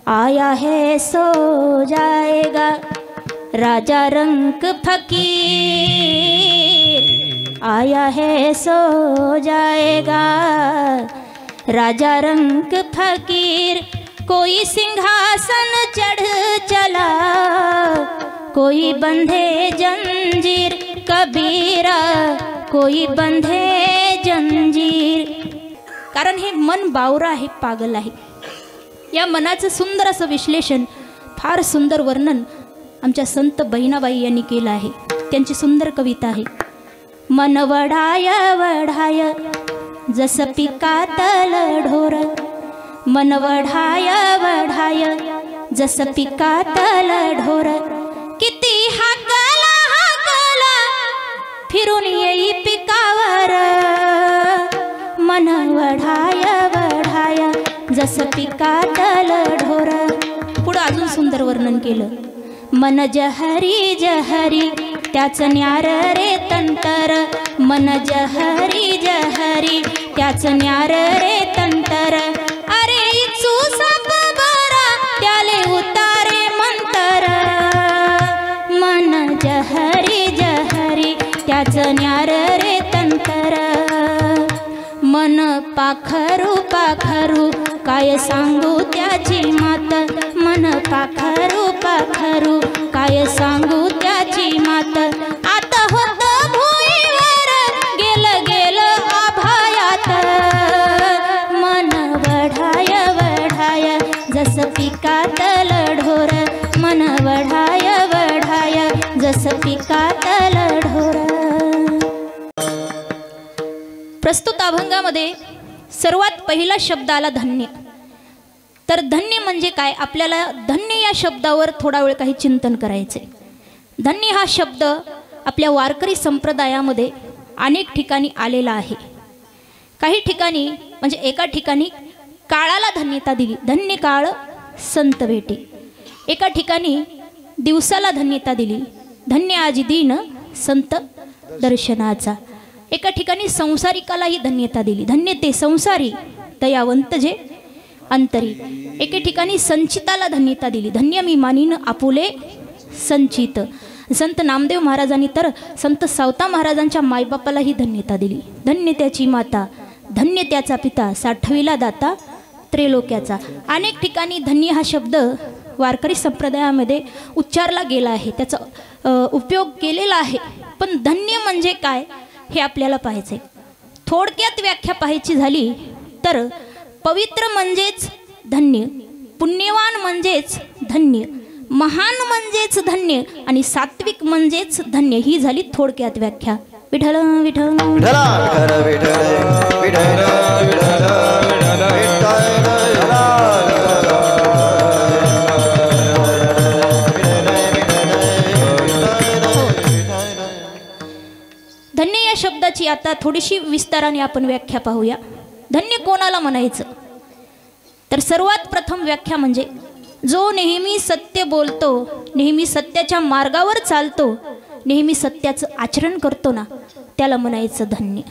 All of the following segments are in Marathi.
आया है सो जाएगा राजा रंक फकीर, आया है सो जाएगा राजा रंक फकीर। कोई सिंहासन चढ़ चला, कोई बंधे जंजीर, कबीरा कोई बंधे जंजीर। कारण हे मन बावरा आहे, पागल आहे। या मनाचं सुंदर असं विश्लेषण, फार सुंदर वर्णन आमच्या संत बहिणाबाई यांनी केलं आहे। त्यांची सुंदर कविता आहे। मन वढाय वढाय जसं पिकातल ढोर, मन वढाय वढाय जसं पिकातल ढोर, किती हाकला हाकला फिरून येई पिकावर, मन वढाय वढाय जसं पिकातल ढोर। पुढं अजून सुंदर वर्णन केलं। मन जहरी जहरी त्याचं न्यार रे तंतर, मन जहरी जहरी त्याचं न्यार रे तंतर, अरे इचू साप बरा त्याले उतारे मंतर, मन जहरी जहरी त्याचं न्यार रे तंतर। मन पाखरू पाखरू काय सांगू त्याची मात, मन पाखरू पाखरू काय सांगू त्याची मात, आता होत भुईवर गेलं गेलं आभायात, मन वढाय वढाय जसं पिकातल ढोर, मन वढाय वढाय जसं पिकातल ढोर। प्रस्तुत अभंगामध्ये सर्वात पहिला शब्द आला धन्य। तर धन्य म्हणजे काय, आपल्याला धन्य या शब्दावर थोडा वेळ काही चिंतन करायचे। धन्य हा शब्द आपल्या वारकरी संप्रदायामध्ये अनेक ठिकाणी आलेला आहे। काही ठिकाणी म्हणजे एका ठिकाणी काळाला धन्यता दिली, धन्य काळ संत भेटी। एका ठिकाणी दिवसाला धन्यता दिली, धन्य आजी दिन संत दर्शनाचा। एका ठिकाणी संसारिकालाही धन्यता दिली, धन्य ते संसारी दयावंत जे अंतरी। एके ठिकाणी संचिताला धन्यता दिली, धन्य मी मानीन आपुले संचित। संत नामदेव महाराजांनी तर संत सावता महाराजांच्या मायबापालाही धन्यता दिली, धन्य त्याची माता, धन्य त्याचा पिता, साठविला दाता त्रैलोक्याचा। अनेक ठिकाणी धन्य हा शब्द वारकरी संप्रदायामध्ये उच्चारला गेला आहे, त्याचा उपयोग केलेला आहे। पण धन्य म्हणजे काय हे आपल्याला पाहायचे। थोडक्यात व्याख्या पाहायची झाली तर पवित्र म्हणजेच धन्य, पुण्यवान म्हणजेच धन्य, महान म्हणजेच धन्य आणि सात्विक म्हणजेच धन्य, ही झाली थोडक्यात व्याख्या। विठ्ठल विठ्ठल धन्य या शब्दाची आता थोडीशी विस्ताराने आपण व्याख्या पाहूया। धन्य कोणाला म्हणायचं, तर सर्वात प्रथम व्याख्या म्हणजे जो नेहमी सत्य बोलतो, नेहमी सत्याच्या मार्गावर चालतो, नेहमी सत्याचं आचरण करतो ना, त्याला म्हणायचं धन्य।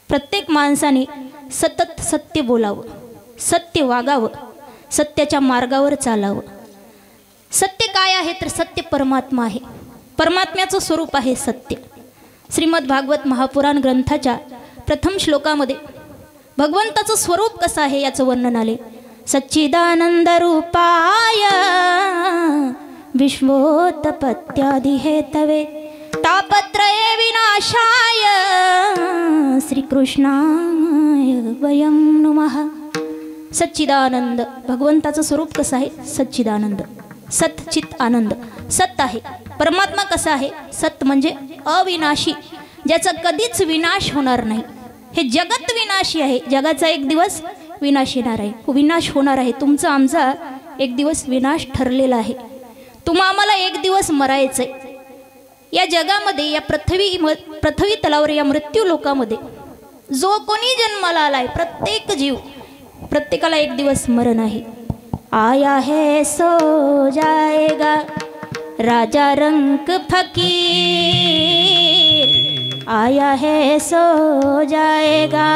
प्रत्येक माणसाने सतत सत्य बोलावं, सत्य वागावं, सत्याच्या मार्गावर चालावं। सत्य काय आहे तर सत्य परमात्मा आहे, परमात्म्याचं स्वरूप आहे सत्य। श्रीमद भागवत महापुराण ग्रंथाच्या प्रथम श्लोकामध्ये भगवंताचं स्वरूप कसं आहे याचं वर्णन आले। सच्चिदानंद रूपाय विश्वोत्पत्त्यादि हेतवे तापत्रये विनाशाय श्रीकृष्णाय वयं नमः। सच्चिदानंद, भगवंताचं स्वरूप कसं आहे, सच्चिदानंद, सत चित आनंद, सत आहे। परमात्मा कसा आहे, सत म्हणजे अविनाशी, ज्याचा कधीच विनाश होणार नाही। हे जगत विनाशी आहे, जगाचा एक दिवस विनाश येणार आहे, विनाश होणार आहे। तुमचा आमचा एक दिवस विनाश ठरलेला आहे, तुम्हा आम्हाला एक दिवस मरायचंय। या जगामध्ये, या पृथ्वी तलावर, या मृत्यू लोकामध्ये जो कोणी जन्माला आलाय, प्रत्येक जीव, प्रत्येकाला एक दिवस मरण आहे। आया है सो जाएगा राजा रंक फकीर, आया है सो जाएगा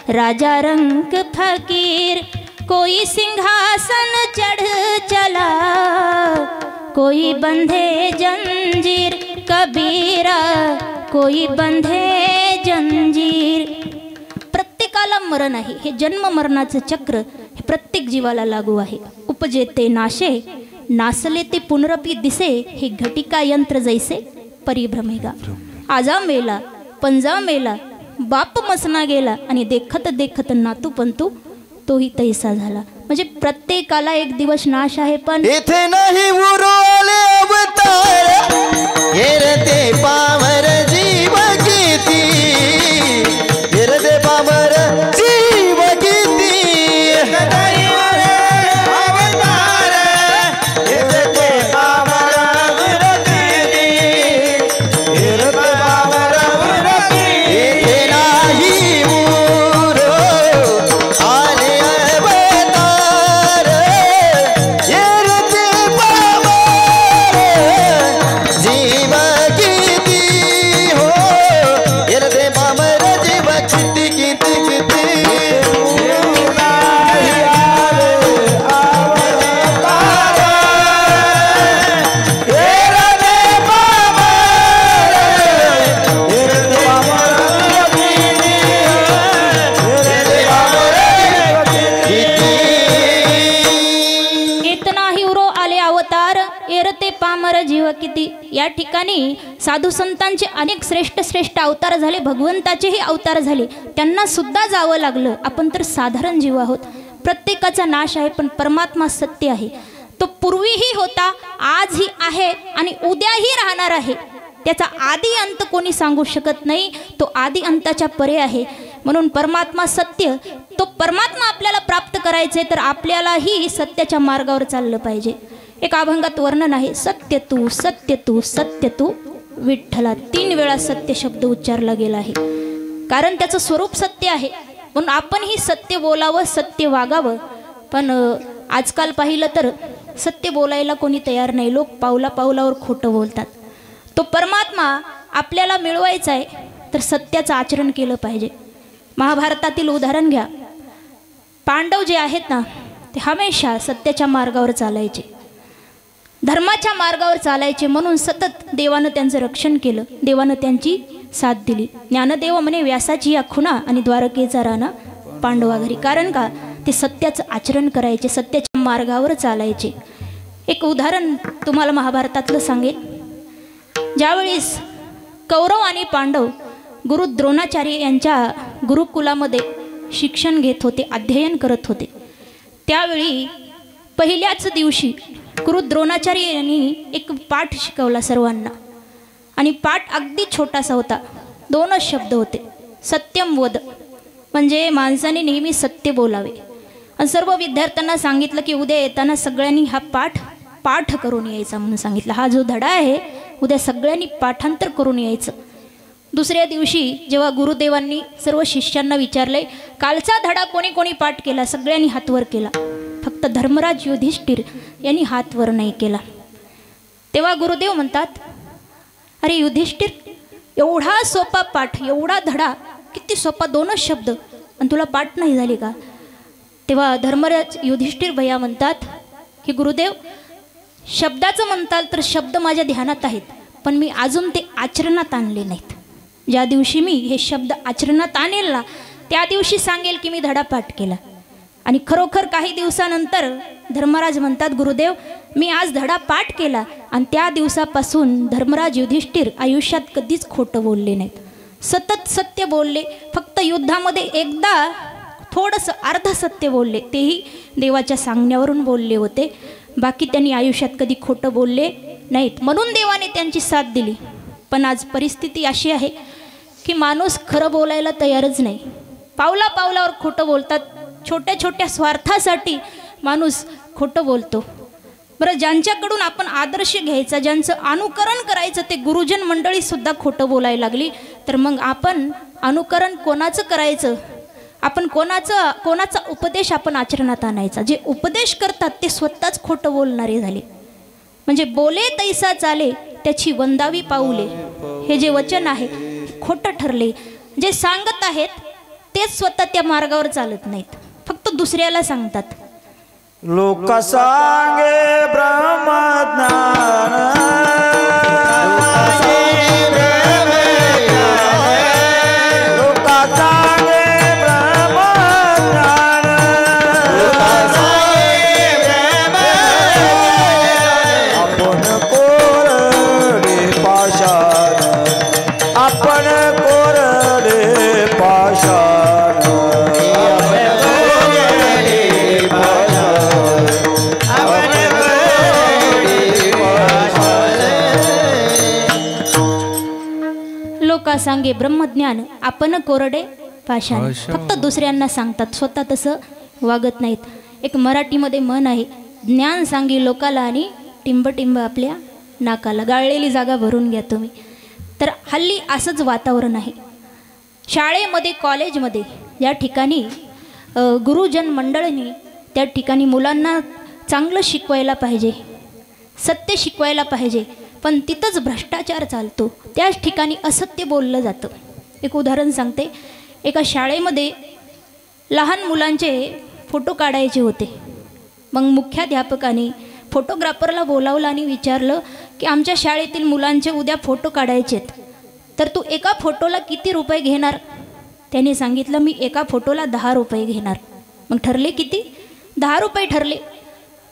राजा रंक फकीर। कोई सिंहासन चढ़ चला, कोई बंधे जंजीर कबीरा, कोई बंधे जंजीर। प्रत्येकाला मरण आहे, हे जन्म मरणाचं चक्र हे प्रत्येक जीवाला लागू आहे। उपजे ते नाशे, नासले ते पुनरपी दिसे, हे घटिका यंत्र जैसे परिभ्रमेगा। आजा मेला पंजा मेला, बाप मसना गेला, आणि देखत देखत नातू पंतू तोही तैसा झाला। म्हणजे प्रत्येकाला एक दिवस नाश आहे, पण इथे नाही उरवले अवतार, हेरते पामर जीव किती, हेरते पामर जीव किती, अवतार हेरते पामर किती, हेरते पामर इथे नाही उरो आले अवतार, हेरते पामर जीव किती, हो हेरते पामर जीव किती किती किती, इतना ही उरो आले अवतार, एरते पामर जीव किती। या ठिकाणी साधू संतांचे अनेक श्रेष्ठ श्रेष्ठ अवतार झाले, भगवंताचेही अवतार झाले, त्यांना सुद्धा जावं लागलं। आपण तर साधारण जीव आहोत, प्रत्येकाचा नाश आहे, पण परमात्मा सत्य आहे। तो पूर्वीही होता, आजही आहे आणि उद्याही राहणार आहे। त्याचा आदी अंत कोणी सांगू शकत नाही, तो आदी अंताच्या परे आहे। म्हणून परमात्मा सत्य, तो परमात्मा आपल्याला प्राप्त करायचे तर आपल्यालाही सत्याच्या मार्गावर चाललं पाहिजे। एक अभंगात वर्णन आहे, सत्य तू सत्य तू सत्य तू विठ्ठला। 3 वेळा सत्य शब्द उच्चारला गेला आहे, कारण त्याचं स्वरूप सत्य आहे। म्हणून आपणही सत्य बोलावं, सत्य वागावं। पण आजकाल पाहिलं तर सत्य बोलायला कोणी तयार नाही, लोक पावला पावलावर खोटं बोलतात। तो परमात्मा आपल्याला मिळवायचा आहे तर सत्याचं आचरण केलं पाहिजे। महाभारतातील उदाहरण घ्या, पांडव जे आहेत ना, ते हमेशा सत्याच्या मार्गावर चालायचे, धर्माच्या मार्गावर चालायचे, म्हणून सतत देवानं त्यांचं रक्षण केलं, देवानं त्यांची साथ दिली। ज्ञानदेव म्हणे व्यासाची या खुणा आणि द्वारकेचा राणा पांडवा घरी, कारण का ते सत्याचं आचरण करायचे, सत्याच्या मार्गावर चालायचे। एक उदाहरण तुम्हाला महाभारतातलं सांगेल, ज्यावेळेस कौरव आणि पांडव गुरु द्रोणाचार्य यांच्या गुरुकुलामध्ये शिक्षण घेत होते, अध्ययन करत होते, त्यावेळी पहिल्याच दिवशी गुरु द्रोणाचार्य यांनी एक पाठ शिकवला सर्वांना, आणि पाठ अगदी छोटासा होता, 2च शब्द होते, सत्यम वद, म्हणजे माणसाने नेहमी सत्य बोलावे। आणि सर्व विद्यार्थ्यांना सांगितलं की उद्या येताना सगळ्यांनी हा पाठ करून यायचा म्हणून सांगितलं। हा जो धडा आहे उद्या सगळ्यांनी पाठांतर करून यायचं। दुसऱ्या दिवशी जेव्हा गुरुदेवांनी सर्व शिष्यांना विचारले, कालचा धडा कोणी कोणी पाठ केला, सगळ्यांनी हात वर केला, फक्त धर्मराज युधिष्ठिर यांनी हात वर नाही केला। तेव्हा गुरुदेव म्हणतात, अरे युधिष्ठिर, एवढा सोपा पाठ, एवढा धडा, किती सोपा, 2च शब्द, आणि तुला पाठ नाही झाली का? तेव्हा धर्मराज युधिष्ठिर भैया म्हणतात की गुरुदेव, शब्दाचं म्हणताल तर शब्द माझ्या ध्यानात आहेत, पण मी अजून ते आचरणात आणले नाहीत। ज्या दिवशी मी हे शब्द आचरणात आणेल ना, त्या दिवशी सांगेल की मी धडा पाठ केला। आणि खरोखर काही दिवसानंतर धर्मराज म्हणतात, गुरुदेव, मी आज धडा पाठ केला, आणि त्या दिवसापासून धर्मराज युधिष्ठिर आयुष्यात कधीच खोटं बोलले नाहीत, सतत सत्य बोलले। फक्त युद्धामध्ये एकदा थोडंसं अर्ध सत्य बोलले, तेही देवाच्या सांगण्यावरून बोलले होते, बाकी त्यांनी आयुष्यात कधी खोटं बोलले नाहीत, म्हणून देवाने त्यांची साथ दिली। पण आज परिस्थिती अशी आहे की माणूस खरं बोलायला तयारच नाही, पावला पावलावर खोटं बोलतात, छोट्या छोट्या स्वार्थासाठी माणूस खोटं बोलतो। बरं, ज्यांच्याकडून आपण आदर्श घ्यायचा, ज्यांचं अनुकरण करायचं, ते गुरुजन मंडळी सुद्धा खोटं बोलायला लागली, तर मग आपण अनुकरण कोणाचं करायचं? आपण कोणाचा उपदेश आपण आचरणात आणायचा? जे उपदेश करतात ते स्वतःच खोटं बोलणारे झाले। म्हणजे बोले तैसा चाले, त्याची वंदावी पाऊले, हे जे वचन आहे खोटं ठरले। जे सांगत आहेत तेच स्वतः त्या मार्गावर चालत नाहीत, फक्त दुसऱ्याला सांगतात. लोक सांगे ब्रह्मज्ञान सांगे ब्रह्मज्ञान आपण कोरडे पाषाण. फक्त दुसऱ्यांना सांगतात, स्वतः तसं वागत नाहीत. एक मराठीमध्ये म्हण आहे, ज्ञान सांगी लोकाला आणि टिंब टिंब आपल्या नाकाला. गाळलेली जागा भरून घ्या तुम्ही. तर हल्ली असंच वातावरण आहे शाळेमध्ये, कॉलेजमध्ये. या ठिकाणी गुरुजन मंडळींनी त्या ठिकाणी मुलांना चांगलं शिकवायला पाहिजे, सत्य शिकवायला पाहिजे, पण तिथंच भ्रष्टाचार चालतो. त्याच ठिकाणी असत्य बोललं जातं. एक उदाहरण सांगते. एका शाळेमध्ये लहान मुलांचे फोटो काढायचे होते. मग मुख्याध्यापकाने फोटोग्राफरला बोलावलं आणि विचारलं की आमच्या शाळेतील मुलांचे उद्या फोटो काढायचेत, तर तू एका फोटोला किती रुपये घेणार? त्याने सांगितलं मी एका फोटोला 10 रुपये घेणार. मग ठरले किती? 10 रुपये ठरले.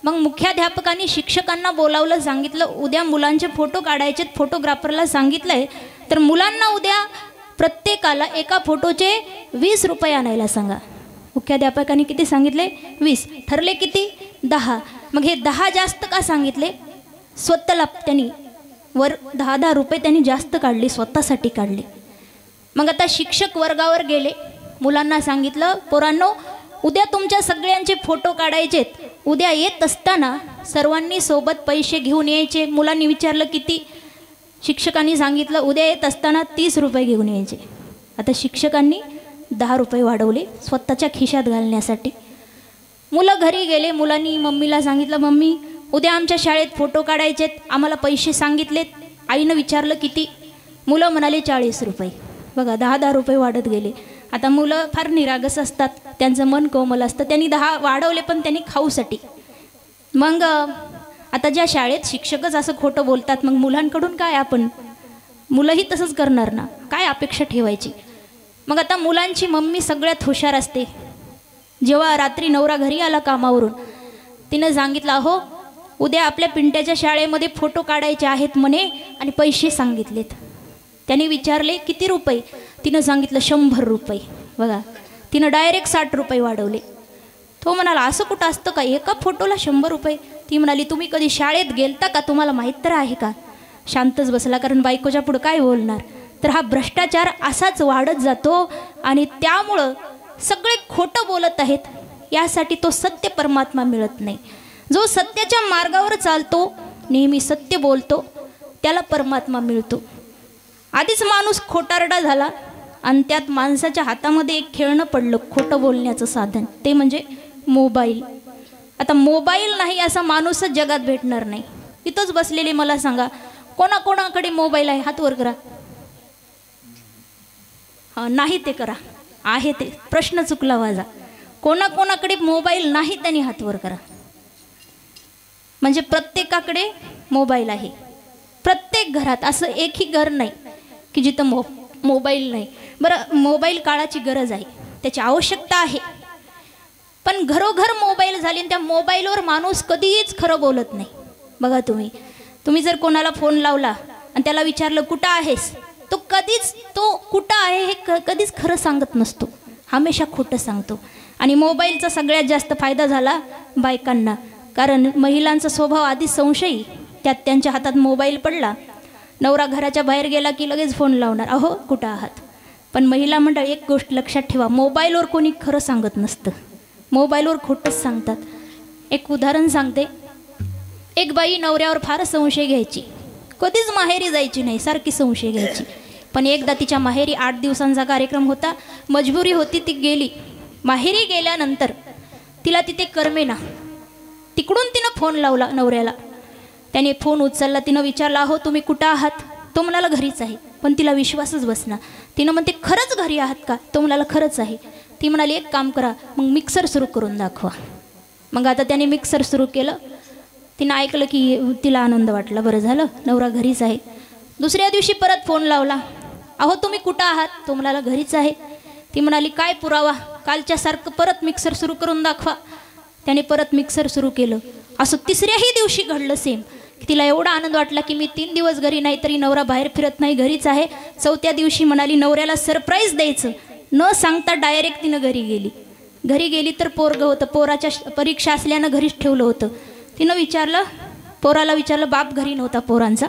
मग मुख्याध्यापकांनी शिक्षकांना बोलावलं, सांगितलं उद्या मुलांचे फोटो काढायचे. फोटोग्राफरला सांगितलंय तर मुलांना उद्या प्रत्येकाला एका फोटोचे 20 रुपये आणायला सांगा. मुख्याध्यापकांनी किती सांगितले? 20. ठरले किती? 10. मग हे 10 जास्त का सांगितले? स्वतःला त्यांनी वर 10-10 रुपये त्यांनी जास्त काढले, स्वतःसाठी काढले. मग आता शिक्षक वर्गावर गेले, मुलांना सांगितलं पोरांनो उद्या तुमच्या सगळ्यांचे फोटो काढायचेत. उद्या येत असताना सर्वांनी सोबत पैसे घेऊन यायचे. मुलांनी विचारलं किती? शिक्षकांनी सांगितलं उद्या येत असताना 30 रुपये घेऊन यायचे. आता शिक्षकांनी 10 रुपये वाढवले स्वतःच्या खिशात घालण्यासाठी. मुलं घरी गेले. मुलांनी मम्मीला सांगितलं मम्मी उद्या आमच्या शाळेत फोटो काढायचेत, आम्हाला पैसे सांगितलेत. आईनं विचारलं किती? मुलं म्हणाले 40 रुपये. बघा 10-10 रुपये वाढत गेले. आता मुलं फार निरागस असतात, त्यांचं मन कोमल असतं. त्यांनी 10 वाढवले पण त्यांनी खाऊसाठी. मग आता ज्या शाळेत शिक्षकच असं खोटं बोलतात, मग मुलांकडून काय? आपण मुलंही तसंच करणार ना, काय अपेक्षा ठेवायची? मग आता मुलांची मम्मी सगळ्यात हुशार असते. जेव्हा रात्री नवरा घरी आला कामावरून, तिनं सांगितलं अहो उद्या आपल्या पिंट्याच्या शाळेमध्ये फोटो काढायचे आहेत म्हणे आणि पैसे सांगितलेत. त्याने विचारले किती रुपये? तिनं सांगितलं 100 रुपये. बघा तिनं डायरेक्ट 60 रुपये वाढवले. तो म्हणाला असं कुठं असतं का, एका फोटोला 100 रुपये? ती म्हणाली तुम्ही कधी शाळेत गेलता का, तुम्हाला माहीत तर आहे का? शांतच बसला, कारण बायकोच्या पुढं काय बोलणार. तर हा भ्रष्टाचार असाच वाढत जातो आणि त्यामुळं सगळे खोटं बोलत आहेत. यासाठी तो सत्य परमात्मा मिळत नाही. जो सत्याच्या मार्गावर चालतो, नेहमी सत्य बोलतो, त्याला परमात्मा मिळतो. आधीच माणूस खोटारडा झाला आणि त्यात माणसाच्या हातामध्ये एक खेळणं पडलं खोटं बोलण्याचं साधन, ते म्हणजे मोबाईल. आता मोबाईल नाही असा माणूसच जगात भेटणार नाही. इथंच बसलेले मला सांगा कोणाकोणाकडे मोबाईल आहे? हात वर करा. हां नाही ते करा, आहे ते. प्रश्न चुकला माझा. कोणाकोणाकडे मोबाईल नाही त्यांनी हात वर करा. म्हणजे प्रत्येकाकडे मोबाईल आहे. प्रत्येक घरात असं एकही घर नाही की जिथं मोबाईल नाही. बरं मोबाईल काळाची गरज आहे, त्याची आवश्यकता आहे, पण घरोघर मोबाईल झाले आणि त्या मोबाईलवर माणूस कधीच खरं बोलत नाही. बघा तुम्ही जर कोणाला फोन लावला आणि त्याला विचारलं कुठं आहेस, तो कुठं आहे हे कधीच खरं सांगत नसतो, हमेशा खोटं सांगतो. आणि मोबाईलचा सगळ्यात जास्त फायदा झाला बायकांना, कारण महिलांचा स्वभाव आधीच संशयी, त्यात त्यांच्या हातात मोबाईल पडला, नवरा घराच्या बाहेर गेला की लगेच फोन लावणार, अहो कुठं आहात. पण महिला मंडळ एक गोष्ट लक्षात ठेवा, मोबाईलवर कोणी खरं सांगत नसतं, मोबाईलवर खोटंच सांगतात. एक उदाहरण सांगते. एक बाई नवऱ्यावर फार संशय घ्यायची, कधीच माहेरी जायची नाही, सारखी संशय घ्यायची. पण एकदा तिच्या माहेरी 8 दिवसांचा कार्यक्रम होता, मजबुरी होती, ती गेली. माहेरी गेल्यानंतर तिला तिथे करमेना. तिकडून तिनं फोन लावला नवऱ्याला. त्याने फोन उचलला. तिनं विचारला अहो तुम्ही कुठं आहात? तो म्हणाला घरीच आहे. पण तिला विश्वासच बसना. तिनं म्हणते खरंच घरी आहात का? तो म्हणाला खरंच आहे. ती म्हणाली एक काम करा, मग मिक्सर सुरू करून दाखवा. मग आता त्याने मिक्सर सुरू केलं. तिनं ऐकलं की तिला आनंद वाटला, बरं झालं नवरा घरीच आहे. दुसऱ्या दिवशी परत फोन लावला, अहो तुम्ही कुठं आहात? तो म्हणाला घरीच आहे. ती म्हणाली काय पुरावा? कालच्यासारखं परत मिक्सर सुरू करून दाखवा. त्याने परत मिक्सर सुरू केलं. असं तिसऱ्याही दिवशी घडलं सेम. तिला एवढा आनंद वाटला की मी 3 दिवस घरी नाही, तरी नवरा बाहेर फिरत नाही, घरीच आहे. 4थ्या दिवशी म्हणाली नवऱ्याला सरप्राईज द्यायचं, न सांगता डायरेक्ट तिनं घरी गेली. घरी गेली तर पोरगं होतं, पोराच्या परीक्षा असल्यानं घरीच ठेवलं होतं. तिनं विचारलं, पोराला विचारलं, बाप घरी नव्हता पोरांचा,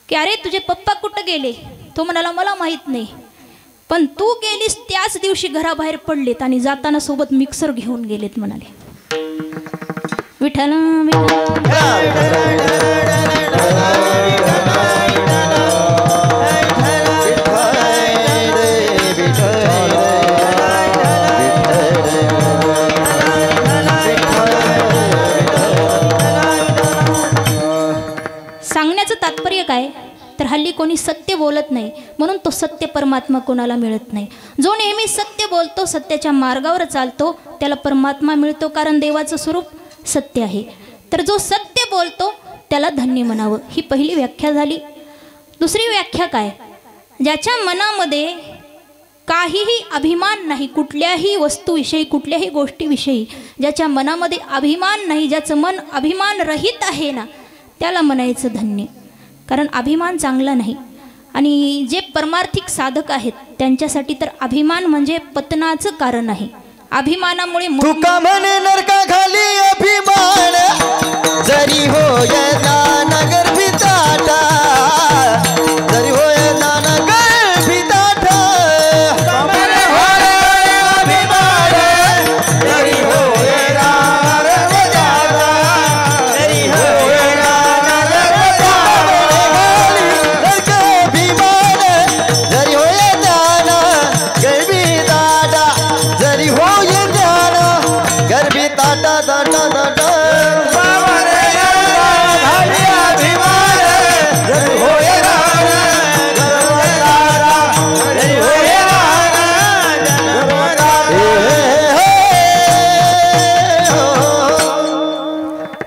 की अरे तुझे पप्पा कुठं गेले? तो म्हणाला मला माहीत नाही, पण तू गेलीस त्याच दिवशी घराबाहेर पडलेत आणि जाताना सोबत मिक्सर घेऊन गेलेत म्हणाले. विठ्ठल सांगण्याचं तात्पर्य काय? तर हल्ली कोणी सत्य बोलत नाही, म्हणून तो सत्य परमात्मा कोणाला मिळत नाही. जो नेहमी सत्य बोलतो, सत्याच्या मार्गावर चालतो, त्याला परमात्मा मिळतो, कारण देवाचं स्वरूप सत्य आहे. तर जो सत्य बोलतो त्याला धन्य म्हणावं, ही पहिली व्याख्या झाली. दुसरी व्याख्या काय? ज्याच्या मनामध्ये काहीही अभिमान नाही, कुठल्याही वस्तूविषयी, कुठल्याही गोष्टीविषयी ज्याच्या मनामध्ये अभिमान नाही, ज्याचं मन अभिमान रहित आहे ना, त्याला म्हणायचं धन्य. कारण अभिमान चांगला नाही. आणि जे परमार्थिक साधक आहेत त्यांच्यासाठी तर अभिमान म्हणजे पतनाचं कारण आहे. अभिमानामुळे तुका म्हणे नरका खाली अभिमान जरी होय नानगर भिताटा, जरी होय नानगर भिताटा, अभिमान जरी होय नानगर भिताटा, जरी होय नानगर भिताटा, अभिमान जरी होय नानगर भिताटा, जरी होय गर्भी ताटा ताटा ताटा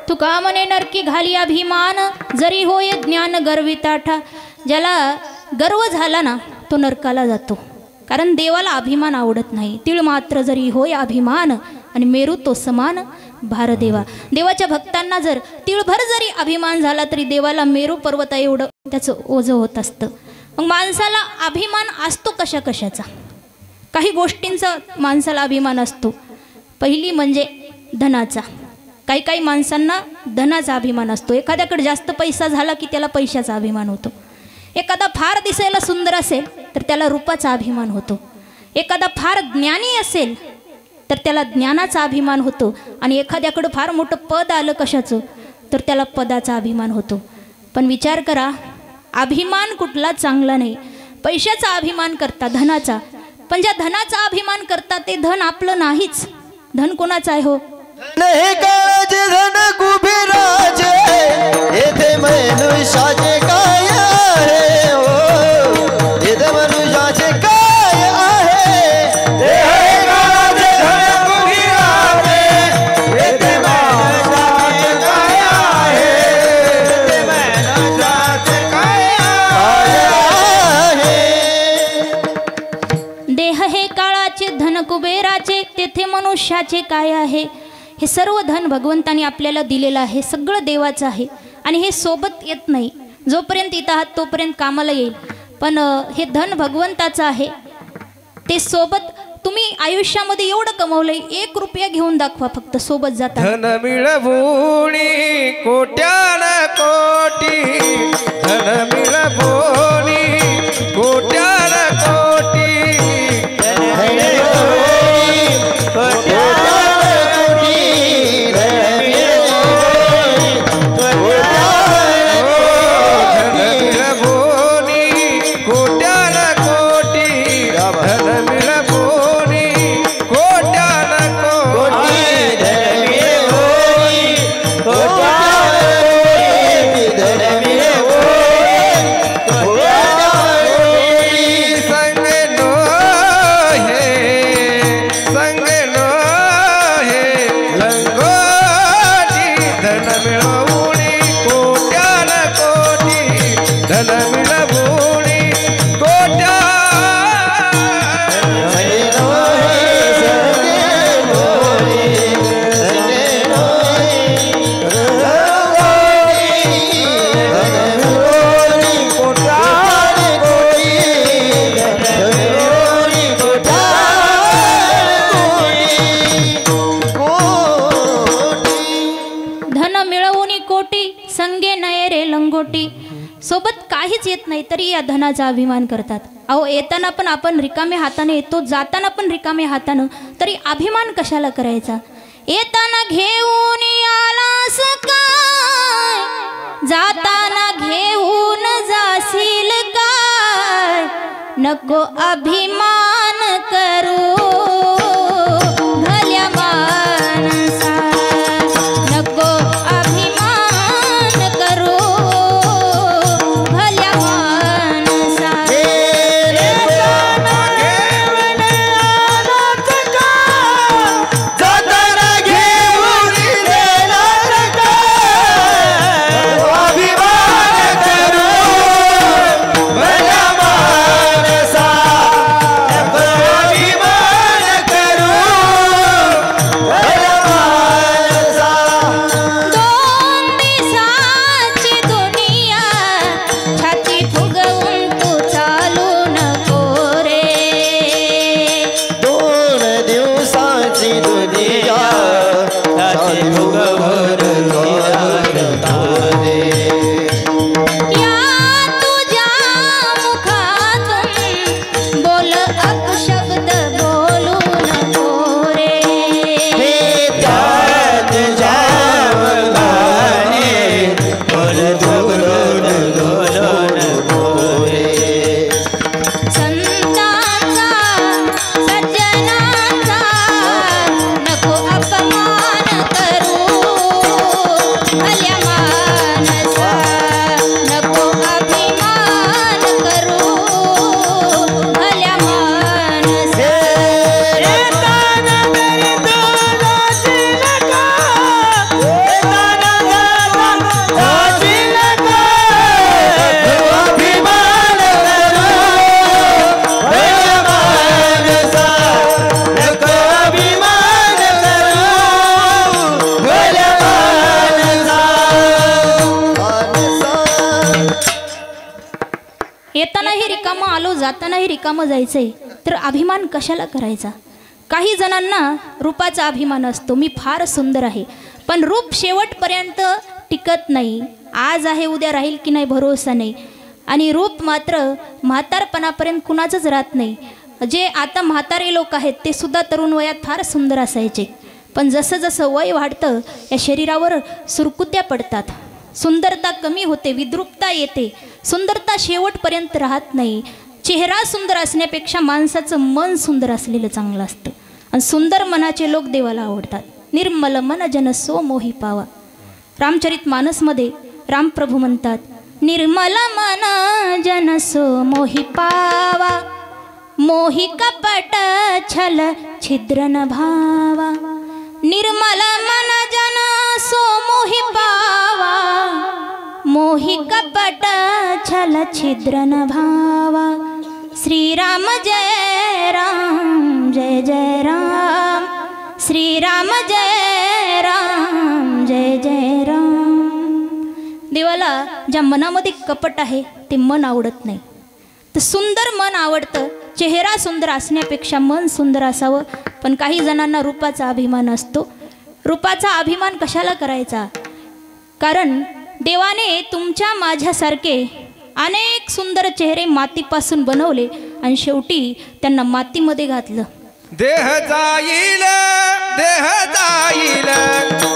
तुका म्हणे नरकी घाली अभिमान जरी होय ज्ञान गर्विताठा. ज्याला गर्व झाला ना तो नरकाला जातो, कारण देवाला अभिमान आवडत नाही. तीळ मात्र जरी होय अभिमान आणि मेरू तो समान भारदेवा. देवाच्या भक्तांना जर तिळभर जरी अभिमान झाला तरी देवाला मेरू पर्वता एवढं त्याचं ओझं होत असतं. मग माणसाला अभिमान असतो कशा कशाचा? काही गोष्टींचा माणसाला अभिमान असतो. पहिली म्हणजे धनाचा. काही काही माणसांना धनाचा अभिमान असतो. एखाद्याकडे जास्त पैसा झाला की त्याला पैशाचा अभिमान होतो. एखादा फार दिसायला सुंदर असेल तर त्याला रूपाचा अभिमान होतो. एखादा फार ज्ञानी असेल तर त्याला ज्ञानाचा अभिमान होतो. आणि एखाद्याकडं फार मोठं पद आलं कशाचं तर त्याला पदाचा अभिमान होतो. पण विचार करा, अभिमान कुठला चांगला नाही. पैशाचा अभिमान करता, धनाचा, पण ज्या धनाचा अभिमान करता ते धन आपलं नाहीच. धन कोणाचं आहे हो? नाही काळाचे धन कुबेराचे, येथे मनुष्याचे काय आहे हो, येथे मनुष्याचे काय आहे. हे काळाचे धन कुबेराचे, येथे मनुष्याचे काय आहे, येथे मनुष्याचे काय आहे. देह हे काळाचे धन कुबेराचे, तेथे मनुष्याचे काय आहे. हे सर्व धन भगवंताने आपल्याला दिलेलं आहे, सगळं देवाचं आहे. आणि हे सोबत येत नाही. जोपर्यंत इथं आहात तोपर्यंत कामाला येईल, पण हे धन भगवंताचं आहे. ते सोबत तुम्ही आयुष्यामध्ये एवढं कमवलंय, 1 रुपया घेऊन दाखवा फक्त सोबत जाता. धन मिळवूनी कोट्यान कोटी, धन मिळवूनी कोट्यान कोटी, धन कोटी संगे नये रे लंगोटी. सोबत काहीच येत नाही तरी या धनाचा अभिमान करतात. अहो येताना पण आपण रिकामे हाताने येतो, जाताना पण रिकामे हातानं, तरी अभिमान कशाला करायचा. येताना घेऊन आलास काय, जाताना घेऊन जाशील काय. नको अभिमान करू भल्या माणसा, नको अभिमान करू भल्या माणसा. येतानाही रिकामं आलो, जातानाही रिकामं जायचंय, तर अभिमान कशाला करायचा. काही जणांना रूपाचा अभिमान असतो, मी फार सुंदर आहे, पण रूप शेवटपर्यंत टिकत नाही. आज आहे उद्या राहील की नाही भरोसा नाही. आणि रूप मात्र म्हातारपणापर्यंत कुणाचंच राहत नाही. जे आता म्हातारे लोक आहेत ते सुद्धा तरुण वयात फार सुंदर असायचे, पण जसं जसं वय वाढतं या शरीरावर सुरकुत्या पडतात, सुंदरता कमी होते, विद्रूपता येते, सुंदरता शेवटपर्यंत राहत नाही. चेहरा सुंदर असण्यापेक्षा माणसाचं मन सुंदर असलेलं चांगलं असतं. आणि सुंदर मनाचे लोक देवाला आवडतात. निर्मल मन जन सो मोही पावा. रामचरित मानसमध्ये रामप्रभू म्हणतात, निर्मल मन जन सो मोही पावा, मोही कपट छल छिद्र न भावा. निर्मल मन जन सो मोही पावा, मोही कपट छल छिद्र न भावा. श्रीराम जय राम जय जय राम, श्रीराम जय राम जय जय राम. देवाला ज्या मनामध्ये कपट आहे ते मन आवडत नाही. तर सुंदर मन आवडतं. चेहरा सुंदर असण्यापेक्षा मन सुंदर असावं. पण काही जणांना रूपाचा अभिमान असतो. रूपाचा अभिमान कशाला करायचा. कारण देवाने तुमच्या माझ्यासारखे अनेक सुंदर चेहरे मातीपासून बनवले आणि शेवटी त्यांना मातीमध्ये घातलं. देह जाईल देह जाईल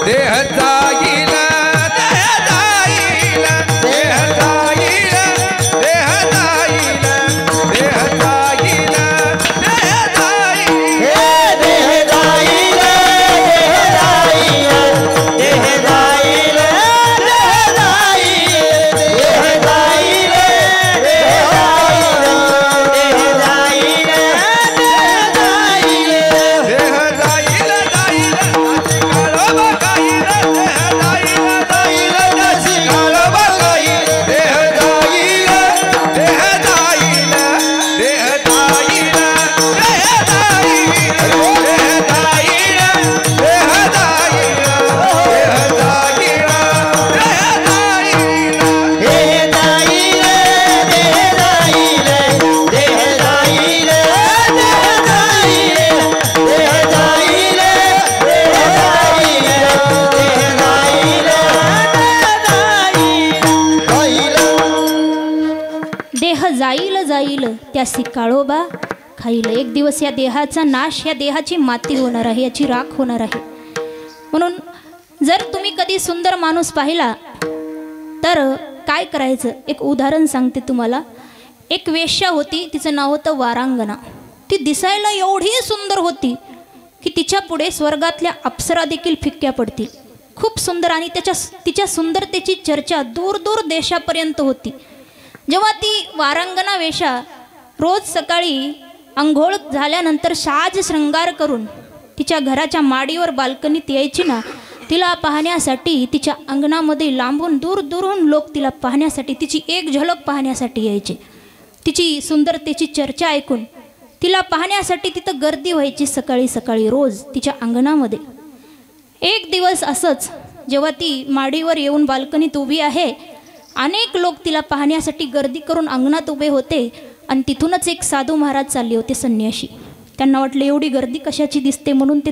देह जाईल देह जाईल देह जाईल देह जाईल देह जाईल देह जाईल देह जाईल देह जाईल देह जाईल देह जाईल देह जाईल जाईल काळो बघाईल जाईल जाईल त्यासी काळोबा खाईल. एक दिवस या देहाचा नाश, या देहाची माती होणार आहे, याची राख होणार आहे. म्हणून जर तुम्ही कधी सुंदर माणूस पाहिला तर काय करायचं, एक उदाहरण सांगते तुम्हाला. एक वेश्या होती, तिचं नाव होतं वारांगना. ती दिसायला एवढी सुंदर होती की तिच्या पुढे स्वर्गातल्या अप्सरा देखील फिक्क्या पडतील. खूप सुंदर, आणि तिच्या सुंदरतेची चर्चा दूर दूर देशापर्यंत होती. जेव्हा ती वारांगना वेश्या रोज सकाळी अंघोळ झाल्यानंतर साज शृंगार करून तिच्या घराच्या माडीवर बाल्कनीत यायची ना, तिला पाहण्यासाठी तिच्या अंगणामध्ये लांबून दूर दूरून लोक तिला पाहण्यासाठी, तिची एक झलक पाहण्यासाठी यायचे. तिची सुंदरतेची चर्चा ऐकून तिला पाहण्यासाठी तिथं गर्दी व्हायची सकाळी सकाळी रोज तिच्या अंगणामध्ये. एक दिवस असंच जेव्हा ती माडीवर येऊन बाल्कनीत उभी आहे, अनेक लोक तिला पाहण्यासाठी गर्दी करून अंगणात उभे होते, आणि तिथूनच एक साधू महाराज चालले होते, संन्याशी. त्यांना वाटलं एवढी गर्दी कशाची दिसते, म्हणून ते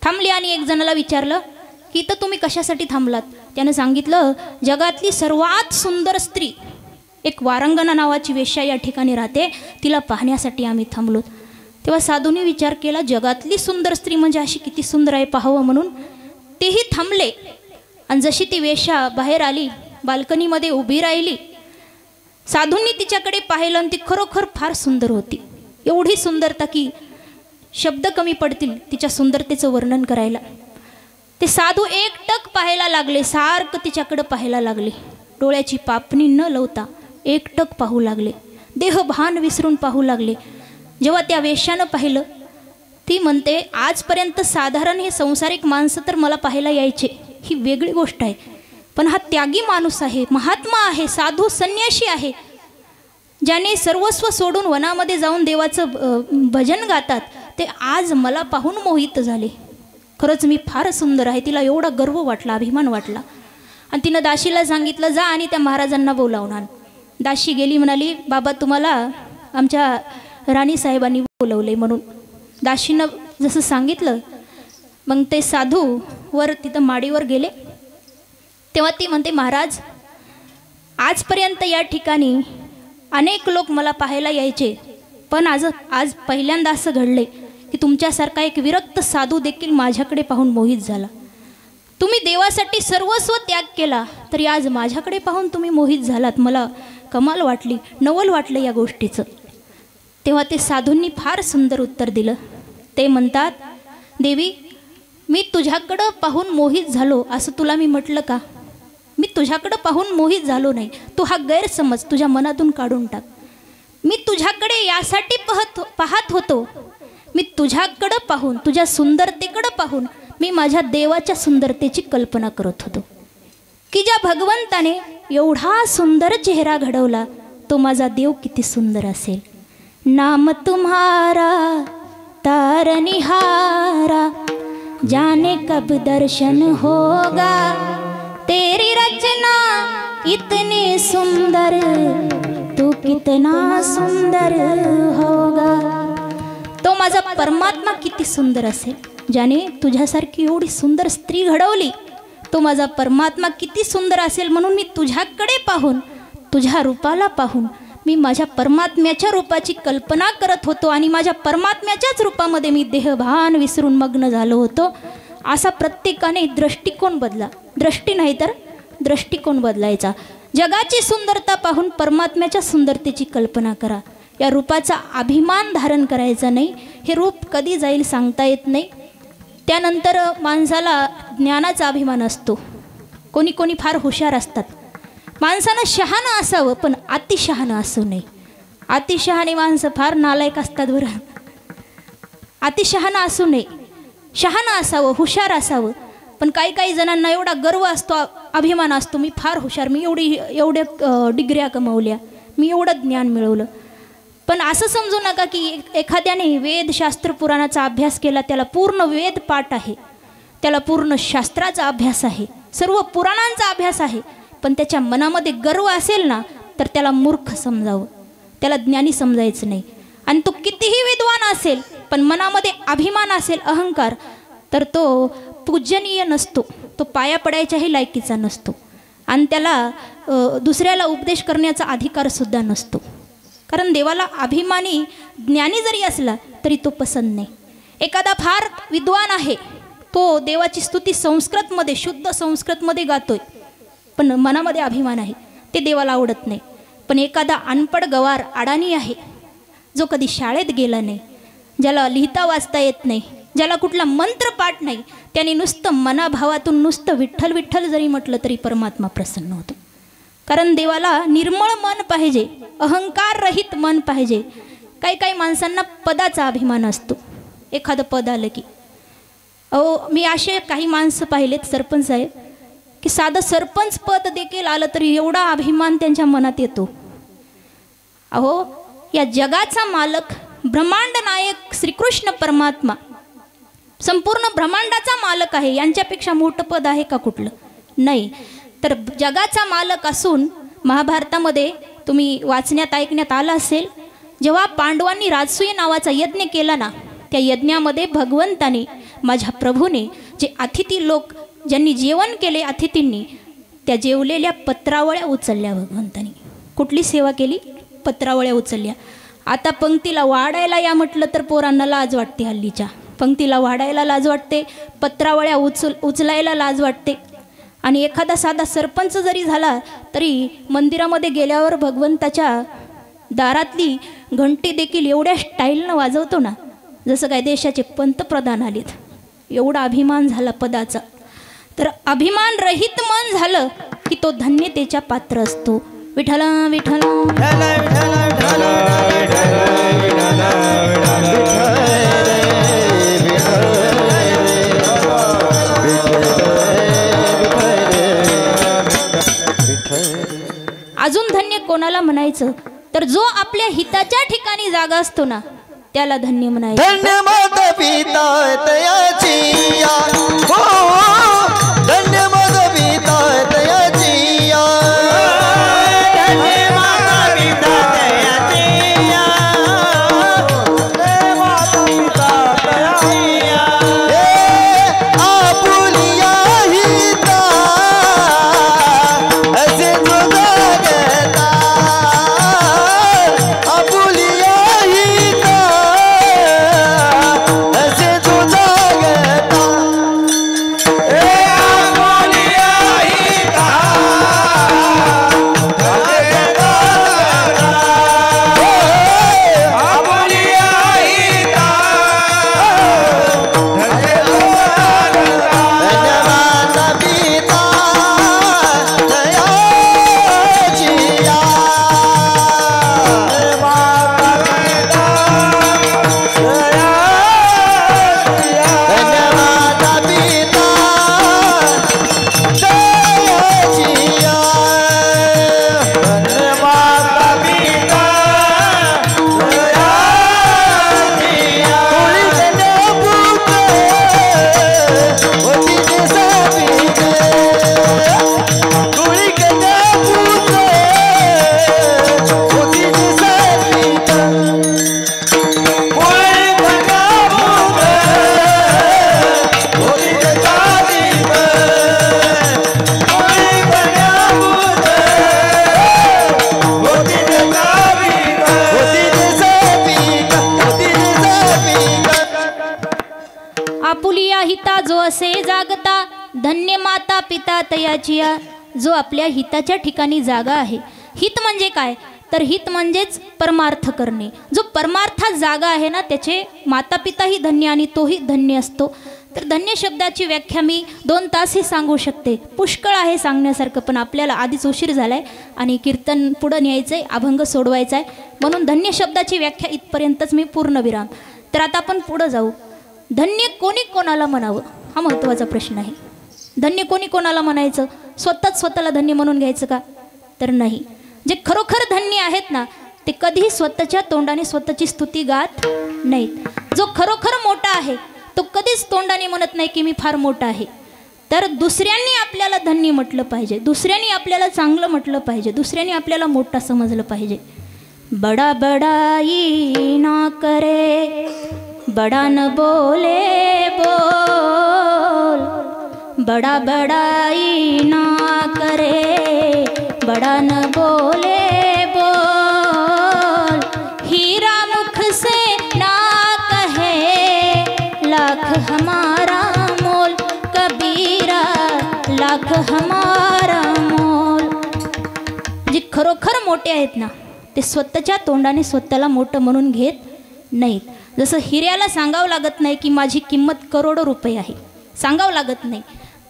थांबले आणि एक जणाला विचारलं की इथं तुम्ही कशासाठी थांबलात. त्यानं सांगितलं, जगातली सर्वात सुंदर स्त्री एक वारांगना नावाची वेश्या या ठिकाणी राहते, तिला पाहण्यासाठी आम्ही थांबलो. तेव्हा साधूंनी विचार केला, जगातली सुंदर स्त्री म्हणजे अशी किती सुंदर आहे पाहावं, म्हणून तेही थांबले. आणि जशी ती वेश्या बाहेर आली, बाल्कनीमध्ये उभी राहिली, साधूंनी तिच्याकडे पाहिलं आणि ती खरोखर फार सुंदर होती. एवढी सुंदरता की शब्द कमी पडतील तिच्या सुंदरतेचं वर्णन करायला. ते साधू एकटक पाहायला लागले, सारखं तिच्याकडं पाहायला लागले. डोळ्याची पापणी न लावता एकटक पाहू लागले, देहभान विसरून पाहू लागले. जेव्हा त्या वेश्यानं पाहिलं, ती म्हणते, आजपर्यंत साधारण हे संसारिक माणसं तर मला पाहायला यायचे, ही वेगळी गोष्ट आहे, पण हा त्यागी माणूस आहे, महात्मा आहे, साधू संन्याशी आहे, ज्याने सर्वस्व सोडून वनामध्ये जाऊन देवाचं भजन गातात, ते आज मला पाहून मोहित झाले. खरंच मी फार सुंदर आहे. तिला एवढा गर्व वाटला, अभिमान वाटला. आणि तिनं दाशीला सांगितलं, जा आणि त्या महाराजांना बोलावून आण. दाशी गेली, म्हणाली, बाबा तुम्हाला आमच्या राणीसाहेबांनी बोलवले म्हणून. दाशीनं जसं सांगितलं, मग ते साधू वर तिथं माडीवर गेले. तेव्हा ती म्हणते, महाराज आजपर्यंत या ठिकाणी अनेक लोक मला पाहायला यायचे, पण आज पहिल्यांदा असं घडले की तुमच्यासारखा एक विरक्त साधू देखील माझ्याकडे पाहून मोहित झाला. तुम्ही देवासाठी सर्वस्व त्याग केला, तरी आज माझ्याकडे पाहून तुम्ही मोहित झालात. मला कमाल वाटली, नवल वाटलं या गोष्टीचं. तेव्हा ते साधूंनी फार सुंदर उत्तर दिलं. ते म्हणतात, देवी मी तुझ्याकडं पाहून मोहित झालो असं तुला मी म्हटलं का? मी तुझ्याकडं पाहून मोहित झालो नाही. तू हा गैरसमज तुझ्या मनातून काढून टाक. मी तुझ्याकडे यासाठी पाहत होतो, मी तुझ्याकडं पाहून, तुझ्या सुंदरतेकडं पाहून मी माझ्या देवाच्या सुंदरतेची कल्पना करत होतो की ज्या भगवंताने एवढा सुंदर चेहरा घडवला, तो माझा देव किती सुंदर असेल. नाम तुम्हारा तारनिहारा, जाने कब दर्शन होगा, तेरी रचना इतनी सुंदर, तू कितना सुंदर होगा. तो माझा परमात्मा किती सुंदर असेल, ज्याने तुझ्यासारखी एवढी सुंदर स्त्री घडवली. तो माझा परमात्मा किती सुंदर असेल, म्हणून मी तुझ्याकडे पाहून, तुझ्या रूपाला पाहून मी माझ्या परमात्म्याच्या रूपाची कल्पना करत होतो, आणि माझ्या परमात्म्याच्याच रूपामध्ये मी देहभान विसरून मग्न झालो होतो. असा प्रत्येकाने दृष्टिकोन बदला. दृष्टी नाही तर दृष्टिकोन बदलायचा. जगाची सुंदरता पाहून परमात्म्याच्या सुंदरतेची कल्पना करा. या रूपाचा अभिमान धारण करायचा नाही. हे रूप कधी जाईल सांगता येत नाही. त्यानंतर माणसाला ज्ञानाचा अभिमान असतो. कोणी कोणी फार हुशार असतात. माणसानं शहाणं असावं, पण अतिशहाणं असू नये. अतिशहाणी माणसं फार नालायक असतात बरं. अतिशहाणं असू नये, शहाणं असावं, हुशार असावं. पण काही काही जणांना एवढा गर्व असतो, अभिमान असतो, मी फार हुशार, मी एवढ्या डिग्र्या कमवल्या, मी एवढं ज्ञान मिळवलं. पण असं समजू नका की एखाद्याने वेदशास्त्र पुराणाचा अभ्यास केला, त्याला पूर्ण वेद पाठ आहे, त्याला पूर्ण शास्त्राचा अभ्यास आहे, सर्व पुराणांचा अभ्यास आहे, पण त्याच्या मनामध्ये गर्व असेल ना, तर त्याला मूर्ख समजावं, त्याला ज्ञानी समजायचं नाही. आणि तो कितीही विद्वान असेल, पण मनामध्ये अभिमान असेल, अहंकार, तर तो पूजनीय नसतो, तो पाया पडायच्याही लायकीचा नसतो. आणि त्याला दुसऱ्याला उपदेश करण्याचा अधिकारसुद्धा नसतो. कारण देवाला अभिमानी ज्ञानी जरी असला तरी तो पसंत नाही. एखादा फार विद्वान आहे, तो देवाची स्तुती संस्कृतमध्ये, शुद्ध संस्कृतमध्ये गातोय, पण मनामध्ये अभिमान आहे, ते देवाला आवडत नाही. पण एखादा अनपढ गवार अडाणी आहे, जो कधी शाळेत गेला नाही, ज्याला लिहिता वाचता येत नाही, ज्याला कुठला मंत्रपाठ नाही, त्याने नुसतं मनाभावातून नुसतं विठ्ठल विठ्ठल जरी म्हटलं तरी परमात्मा प्रसन्न होतो. कारण देवाला निर्मळ मन पाहिजे, अहंकार रहित मन पाहिजे. काही काही माणसांना पदाचा अभिमान असतो. एखादं पद आलं की, मी असे काही माणसं पाहिलेत सरपंच साहेब, की साधं सरपंच पद देखील आलं तरी एवढा अभिमान त्यांच्या मनात येतो. या जगाचा मालक ब्रह्मांड नायक श्रीकृष्ण परमात्मा संपूर्ण ब्रह्मांडाचा मालक आहे, यांच्यापेक्षा मोठं पद आहे का कुठलं? नाही. तर जगाचा मालक असून महाभारतामध्ये तुम्ही वाचण्यात ऐकण्यात आलं असेल, जेव्हा पांडवांनी राजसूय नावाचा यज्ञ केला ना, त्या यज्ञामध्ये भगवंताने, माझ्या प्रभूने, जे अतिथी लोक ज्यांनी जेवण केले अतिथींनी, त्या जेवलेल्या पत्रावळ्या उचलल्या. भगवंतानी कुठली सेवा केली? पत्रावळ्या उचलल्या. आता पंक्तीला वाढायला या म्हटलं तर पोरांना लाज वाटते. हल्लीच्या पंक्तीला वाढायला लाज वाटते, पत्रावळ्या उचलायला लाज वाटते. आणि एखादा साधा सरपंच जरी झाला तरी मंदिरामध्ये गेल्यावर भगवंताच्या दारातली घंटी देखील एवढ्या स्टाईलनं वाजवतो ना, जसं काय देशाचे पंतप्रधान आलेत. एवढा अभिमान झाला पदाचा. तर अभिमान रहित मन झालं की तो धन्यतेच्या पात्र असतो. विठ्ठल विठ्ठल अजून धन्य कोणाला म्हणायचं? तर जो आपल्या हिताच्या ठिकाणी जागा असतो ना, त्याला धन्य म्हणायचं. धन्य माता पिता तयाची या, हो धन्य माता पिता तयाची या, धन्य माता पिता तयाची या, धन्य माता पिता तयाची या. आपुलिया हिता असे जो जगता, आपुलिया हिता असे जो जगता, आपुलिया हिता जो असे जागता, धन्य माता पिता तयाचिया. जो आपल्या हिताच्या ठिकाणी जागा आहे. हित म्हणजे काय? तर हित म्हणजेच परमार्थ करणे. जो परमार्थात जागा आहे ना, त्याचे माता पिताही धन्य आणि तोही धन्य असतो. तर धन्य शब्दाची व्याख्या मी 2 तासही सांगू शकते, पुष्कळ आहे सांगण्यासारखं, पण आपल्याला आधीच उशीर झालाय आणि कीर्तन पुढं न्यायचंय, अभंग सोडवायचा आहे, म्हणून धन्य शब्दाची व्याख्या इथपर्यंतच मी पूर्णविराम. तर आता आपण पुढं जाऊ. धन्य कोणी कोणाला म्हणावं हा महत्त्वाचा प्रश्न आहे. धन्य कोणी कोणाला म्हणायचं? स्वतःला धन्य म्हणून घ्यायचं का? तर नाही. जे खरोखर धन्य आहेत ना, ते कधीही स्वतःच्या तोंडाने स्वतःची स्तुती गात नाहीत. जो खरोखर मोठा आहे तो कधीच तोंडाने म्हणत नाही की मी फार मोठा आहे. तर दुसऱ्यांनी आपल्याला धन्य म्हटलं पाहिजे, दुसऱ्यांनी आपल्याला चांगलं म्हटलं पाहिजे, दुसऱ्यांनी आपल्याला मोठा समजलं पाहिजे. बडा बडाई ना करे, बडा न बोले बोल, बड़ा बड़ाई ना करे, बड़ा न बोले बोल, हीरा मुख से ना कहे, लाख हमारा मोल, कबीरा लाख हमारा मोल. जे खरोखर मोठे आहेत ना ते स्वतःच्या तोंडाने स्वतःला मोठं म्हणून घेत नाहीत. जसं हिऱ्याला सांगावं लागत नाही की माझी किंमत करोडो रुपये आहे, सांगावं लागत नाही.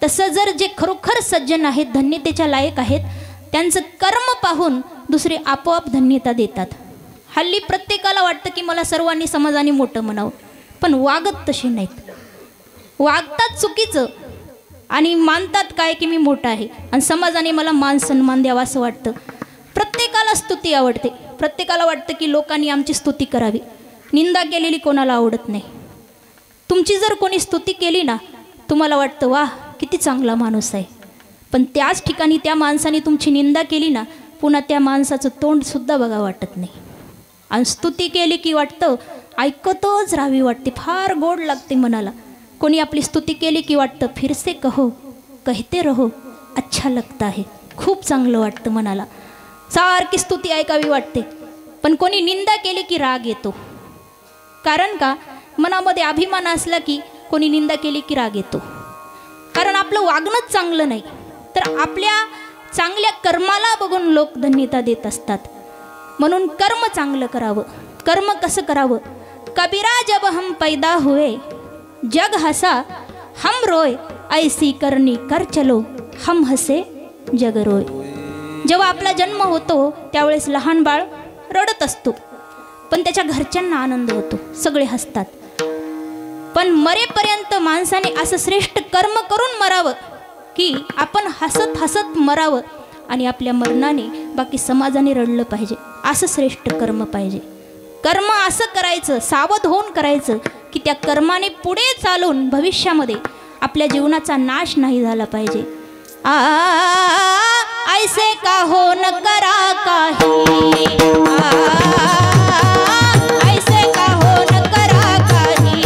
तसं जर जे खरोखर सज्जन आहेत, धन्यतेच्या लायक आहेत, त्यांचं कर्म पाहून दुसरे आपोआप धन्यता देतात. हल्ली प्रत्येकाला वाटतं की मला सर्वांनी समाजाने मोठं म्हणावं, पण वागत तसे नाहीत. वागतात चुकीचं आणि मानतात काय की मी मोठा आहे आणि समाजाने मला मान सन्मान द्यावा असं वाटतं. प्रत्येकाला स्तुती आवडते, प्रत्येकाला वाटतं की लोकांनी आमची स्तुती करावी. निंदा केलेली कोणाला आवडत नाही. तुमची जर कोणी स्तुती केली ना तुम्हाला वाटतं वाह किती चांगला माणूस आहे, पण त्याच ठिकाणी त्या माणसाने तुमची निंदा केली ना पुन्हा त्या माणसाचं तोंडसुद्धा बघा वाटत नाही. आणि स्तुती केली की वाटतं ऐकतच राहावी वाटते, फार गोड लागते मनाला. कोणी आपली स्तुती केली की वाटतं फिरसे कहो कहते रहो अच्छा लगता है, खूप चांगलं वाटतं मनाला, सारखी स्तुती ऐकावी वाटते. पण कोणी निंदा केली की राग येतो. कारण का मनामध्ये अभिमान असला की कोणी निंदा केली की राग येतो. कारण आपलं वागणंच चांगलं नाही, तर आपल्या चांगल्या कर्माला बघून लोक धन्यता देत असतात. म्हणून कर्म चांगलं करावं. कर्म कसं करावं? कबीरा जब हम पैदा हुए जग हसा हम रोय, ऐसी करनी कर चलो हम हसे जग रोय. जेव्हा आपला जन्म होतो त्यावेळेस लहान बाळ रडत असतो, पण त्याच्या घरच्यांना आनंद होतो, सगळे हसतात. पण मरेपर्यंत माणसाने असं श्रेष्ठ कर्म करून मरावं की आपण हसत हसत मरावं आणि आपल्या मरणाने बाकी समाजाने रडलं पाहिजे. असं श्रेष्ठ कर्म पाहिजे. कर्म असं करायचं, सावध होऊन करायचं की त्या कर्माने पुढे चालून भविष्यामध्ये आपल्या जीवनाचा नाश नाही झाला पाहिजे. ऐसे का हो न करा काही, ऐसे का हो न करा काही,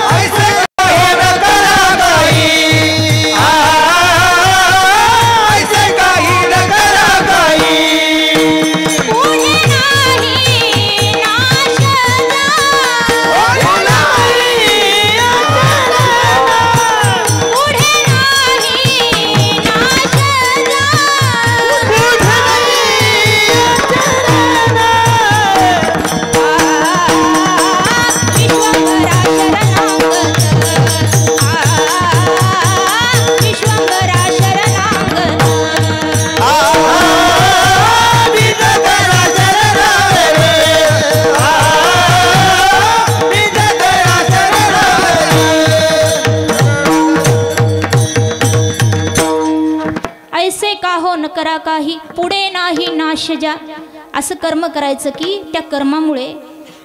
ऐसे काही न करा काही, ऐसे काही न करा काही, पुढे नाही नाश जा, पुढे नाही पुढे नाही नाश जा, विश्वंभरा शरणागत, ऐसे का हो न करा काही, पुढे नाही नाश जा. असं कर्म करायचं की त्या कर्मामुळे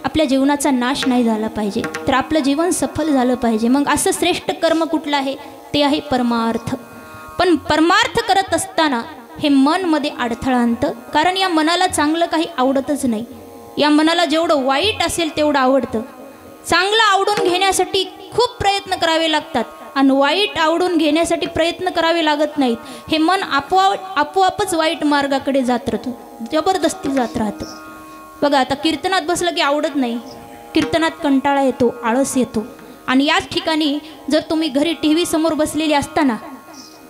आपल्या जीवनाचा नाश नाही झाला पाहिजे, तर आपलं जीवन सफल झालं पाहिजे. मग असं श्रेष्ठ कर्म कुठलं आहे? ते आहे परमार्थ. पण परमार्थ करत असताना हे मन मध्ये अडथळा आणतं, कारण या मनाला चांगलं काही आवडतच नाही. या मनाला जेवढं वाईट असेल तेवढं आवडतं. चांगलं आवडून घेण्यासाठी खूप प्रयत्न करावे लागतात आणि वाईट आवडून घेण्यासाठी प्रयत्न करावे लागत नाहीत. हे मन आपोआपच वाईट मार्गाकडे जात राहतं, जबरदस्ती जात राहतं. बघा आता कीर्तनात बसलं की आवडत नाही, कीर्तनात कंटाळा येतो, आळस येतो. आणि याच ठिकाणी जर तुम्ही घरी टी व्ही समोर बसलेली असताना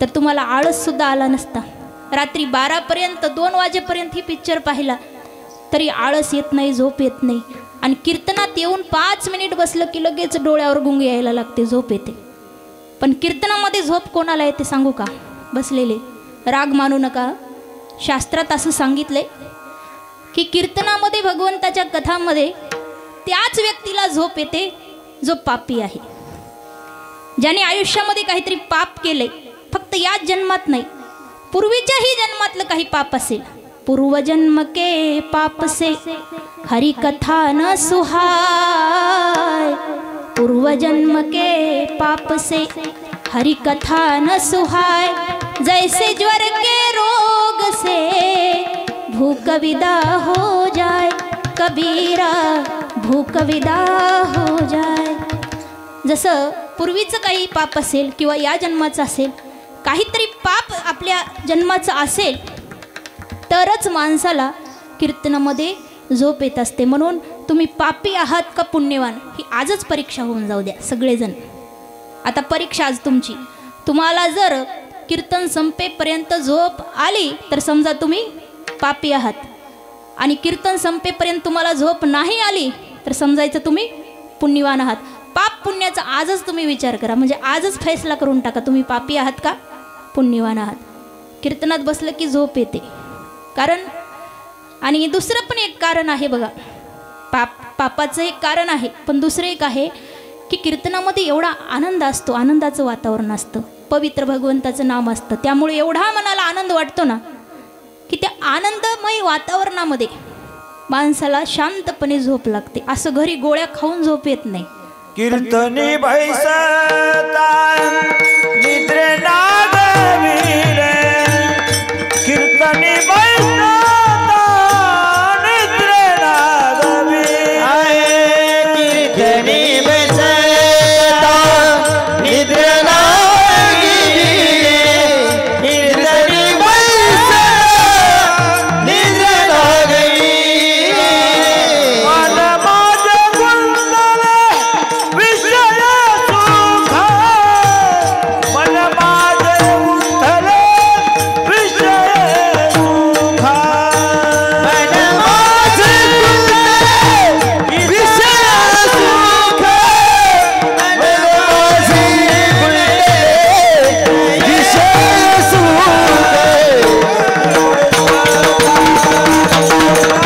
तर तुम्हाला आळससुद्धा आला नसता. रात्री 12पर्यंत 2 वाजेपर्यंत ही पिक्चर पाहिला तरी आळस येत नाही, झोप येत नाही. आणि कीर्तनात येऊन 5 मिनिट बसलं की लगेच डोळ्यावर गुंग यायला लागते, झोप येते. पण कीर्तनामध्ये झोप कोणाला येते सांगू का? बसलेले. राग मानू नका, शास्त्रात असं सांगितलंय की कीर्तनामध्ये भगवंताच्या कथामध्ये त्याच व्यक्तीला झोप येते जो पापी आहे, ज्याने आयुष्यामध्ये काहीतरी पाप केले. फक्त याच जन्मात नाही, पूर्वीच्याही जन्मातलं काही पाप असेल. पूर्वजन्म के पाप से हरि कथा न सुहाय, पूर्वजन्म के पाप से हरि कथा न सुहाय, जैसे ज्वर के रोग से भूख विदा हो जाए, कबीरा भूख विदा हो जाए. जसं पूर्वीचं काही पाप असेल किंवा या जन्माचं असेल, काहीतरी पाप आपल्या जन्माचं असेल तरच माणसाला कीर्तनामध्ये झोप येत असते. म्हणून तुम्ही पापी आहात का पुण्यवान ही आजच परीक्षा होऊन जाऊ द्या सगळेजण. आता परीक्षा आज तुमची. तुम्हाला जर कीर्तन संपेपर्यंत झोप आली तर समजा तुम्ही पापी आहात, आणि कीर्तन संपेपर्यंत तुम्हाला झोप नाही आली तर समजायचं तुम्ही पुण्यवान आहात. पाप पुण्याचा आजच तुम्ही विचार करा, म्हणजे आजच फैसला करून टाका तुम्ही पापी आहात का पुण्यवान आहात. कीर्तनात बसलं की झोप येते. कारण आणि दुसरं पण एक कारण आहे बघा, पापाचं एक कारण आहे, पण दुसरं एक आहे की कीर्तनामध्ये एवढा आनंद असतो, आनंदाचं वातावरण असतं, पवित्र भगवंताचं नाम असतं, त्यामुळे एवढा मनाला आनंद वाटतो ना की त्या आनंदमय वातावरणामध्ये माणसाला शांतपणे झोप लागते. असं घरी गोळ्या खाऊन झोप येत नाही. कीर्तनी बैसता निद्रे नागवीर, कीर्तनी बैसता निद्रे नागवीर, कीर्तनी बैसता निद्रे नागवीर, कीर्तनी बैसता निद्रे नागवीर, मन माझ गुंतले विषय सुख, मन माझ गुंतले विषय सुख, मन माझ गुंतले विषय सुख, मन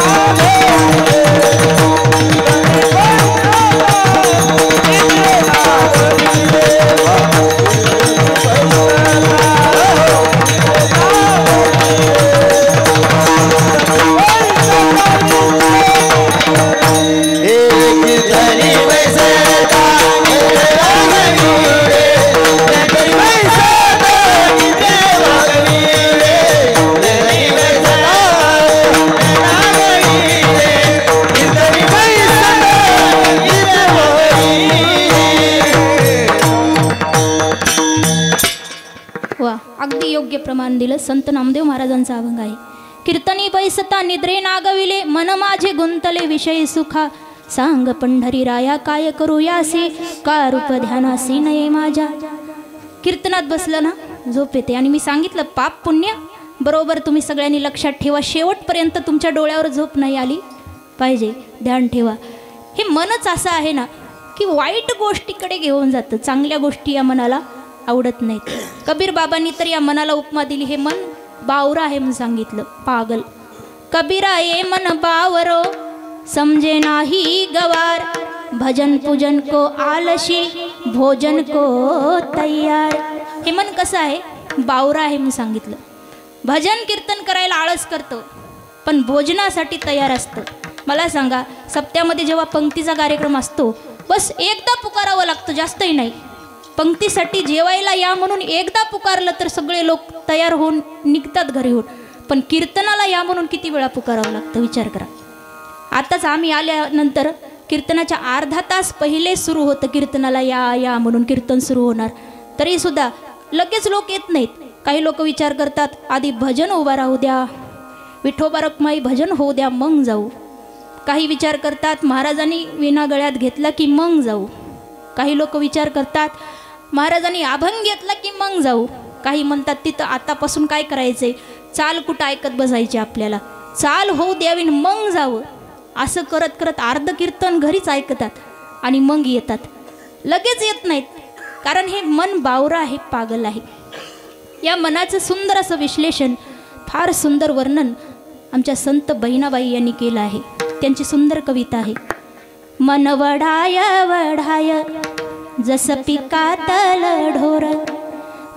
माझ गुंतले विषय वा, अगदी योग्य प्रमाण दिलं. संत नामदेव महाराजांचा अभंग आहे. कीर्तनी बैसता निद्रे नागविले, मन माझे गुंतले विषयी सुखा, सांग पंढरी राया काय करू यासी, का रूप ध्यानासी नये माझ्या. कीर्तनात बसलं ना झोप येते. आणि मी सांगितलं पाप पुण्य बरोबर तुम्ही सगळ्यांनी लक्षात ठेवा. शेवटपर्यंत तुमच्या डोळ्यावर झोप नाही आली पाहिजे, ध्यान ठेवा. हे मनच असं आहे ना की वाईट गोष्टीकडे घेऊन जातं, चांगल्या गोष्टी या मनाला आवडत नाहीत. कबीर बाबांनी तर या मनाला उपमा दिली, हे मन बावरा आहे म्हणून सांगितलं, पागल. कबीरा ये मन बावरो समजे नाही गवार, भजन पूजन को आलशी भोजन को तैयार. हे मन कसं आहे, बावरा आहे म्हणून सांगितलं. भजन कीर्तन करायला आळस करतो पण भोजनासाठी तयार असतं. मला सांगा, सप्त्यामध्ये जेव्हा पंक्तीचा कार्यक्रम असतो बस एकदा पुकारावं लागतं, जास्तही नाही. पंक्तीसाठी जेवायला या म्हणून एकदा पुकारलं तर सगळे लोक तयार होऊन निघतात घरी होऊन. पण कीर्तनाला या म्हणून किती वेळा पुकारावं लागतं विचार करा. आताच आम्ही आल्यानंतर कीर्तनाच्या अर्धा तास पहिले सुरू होतं, कीर्तनाला या या म्हणून कीर्तन सुरू होणार, तरीसुद्धा लगेच लोक येत नाहीत. काही लोक विचार करतात आधी भजन उभा राहू द्या, विठोबा रखुमाई भजन होऊ द्या मग जाऊ. काही विचार करतात महाराजांनी विणा गळ्यात घेतला की मग जाऊ. काही लोक विचार करतात महाराजांनी अभंग घेतला की मग जाऊ. काही म्हणतात तिथं आतापासून काय करायचंय, चाल कुठं ऐकत बसायची आपल्याला, चाल होऊ द्यावी मग जावं. असं करत करत अर्ध कीर्तन घरीच ऐकतात आणि मग येतात, लगेच येत नाहीत. कारण हे मन बावरा आहे, पागल आहे. या मनाचं सुंदर असं विश्लेषण, फार सुंदर वर्णन आमच्या संत बहिणाबाई यांनी केलं आहे. त्यांची सुंदर कविता आहे. मन वढाय वढाय जस पिकातल ढोर,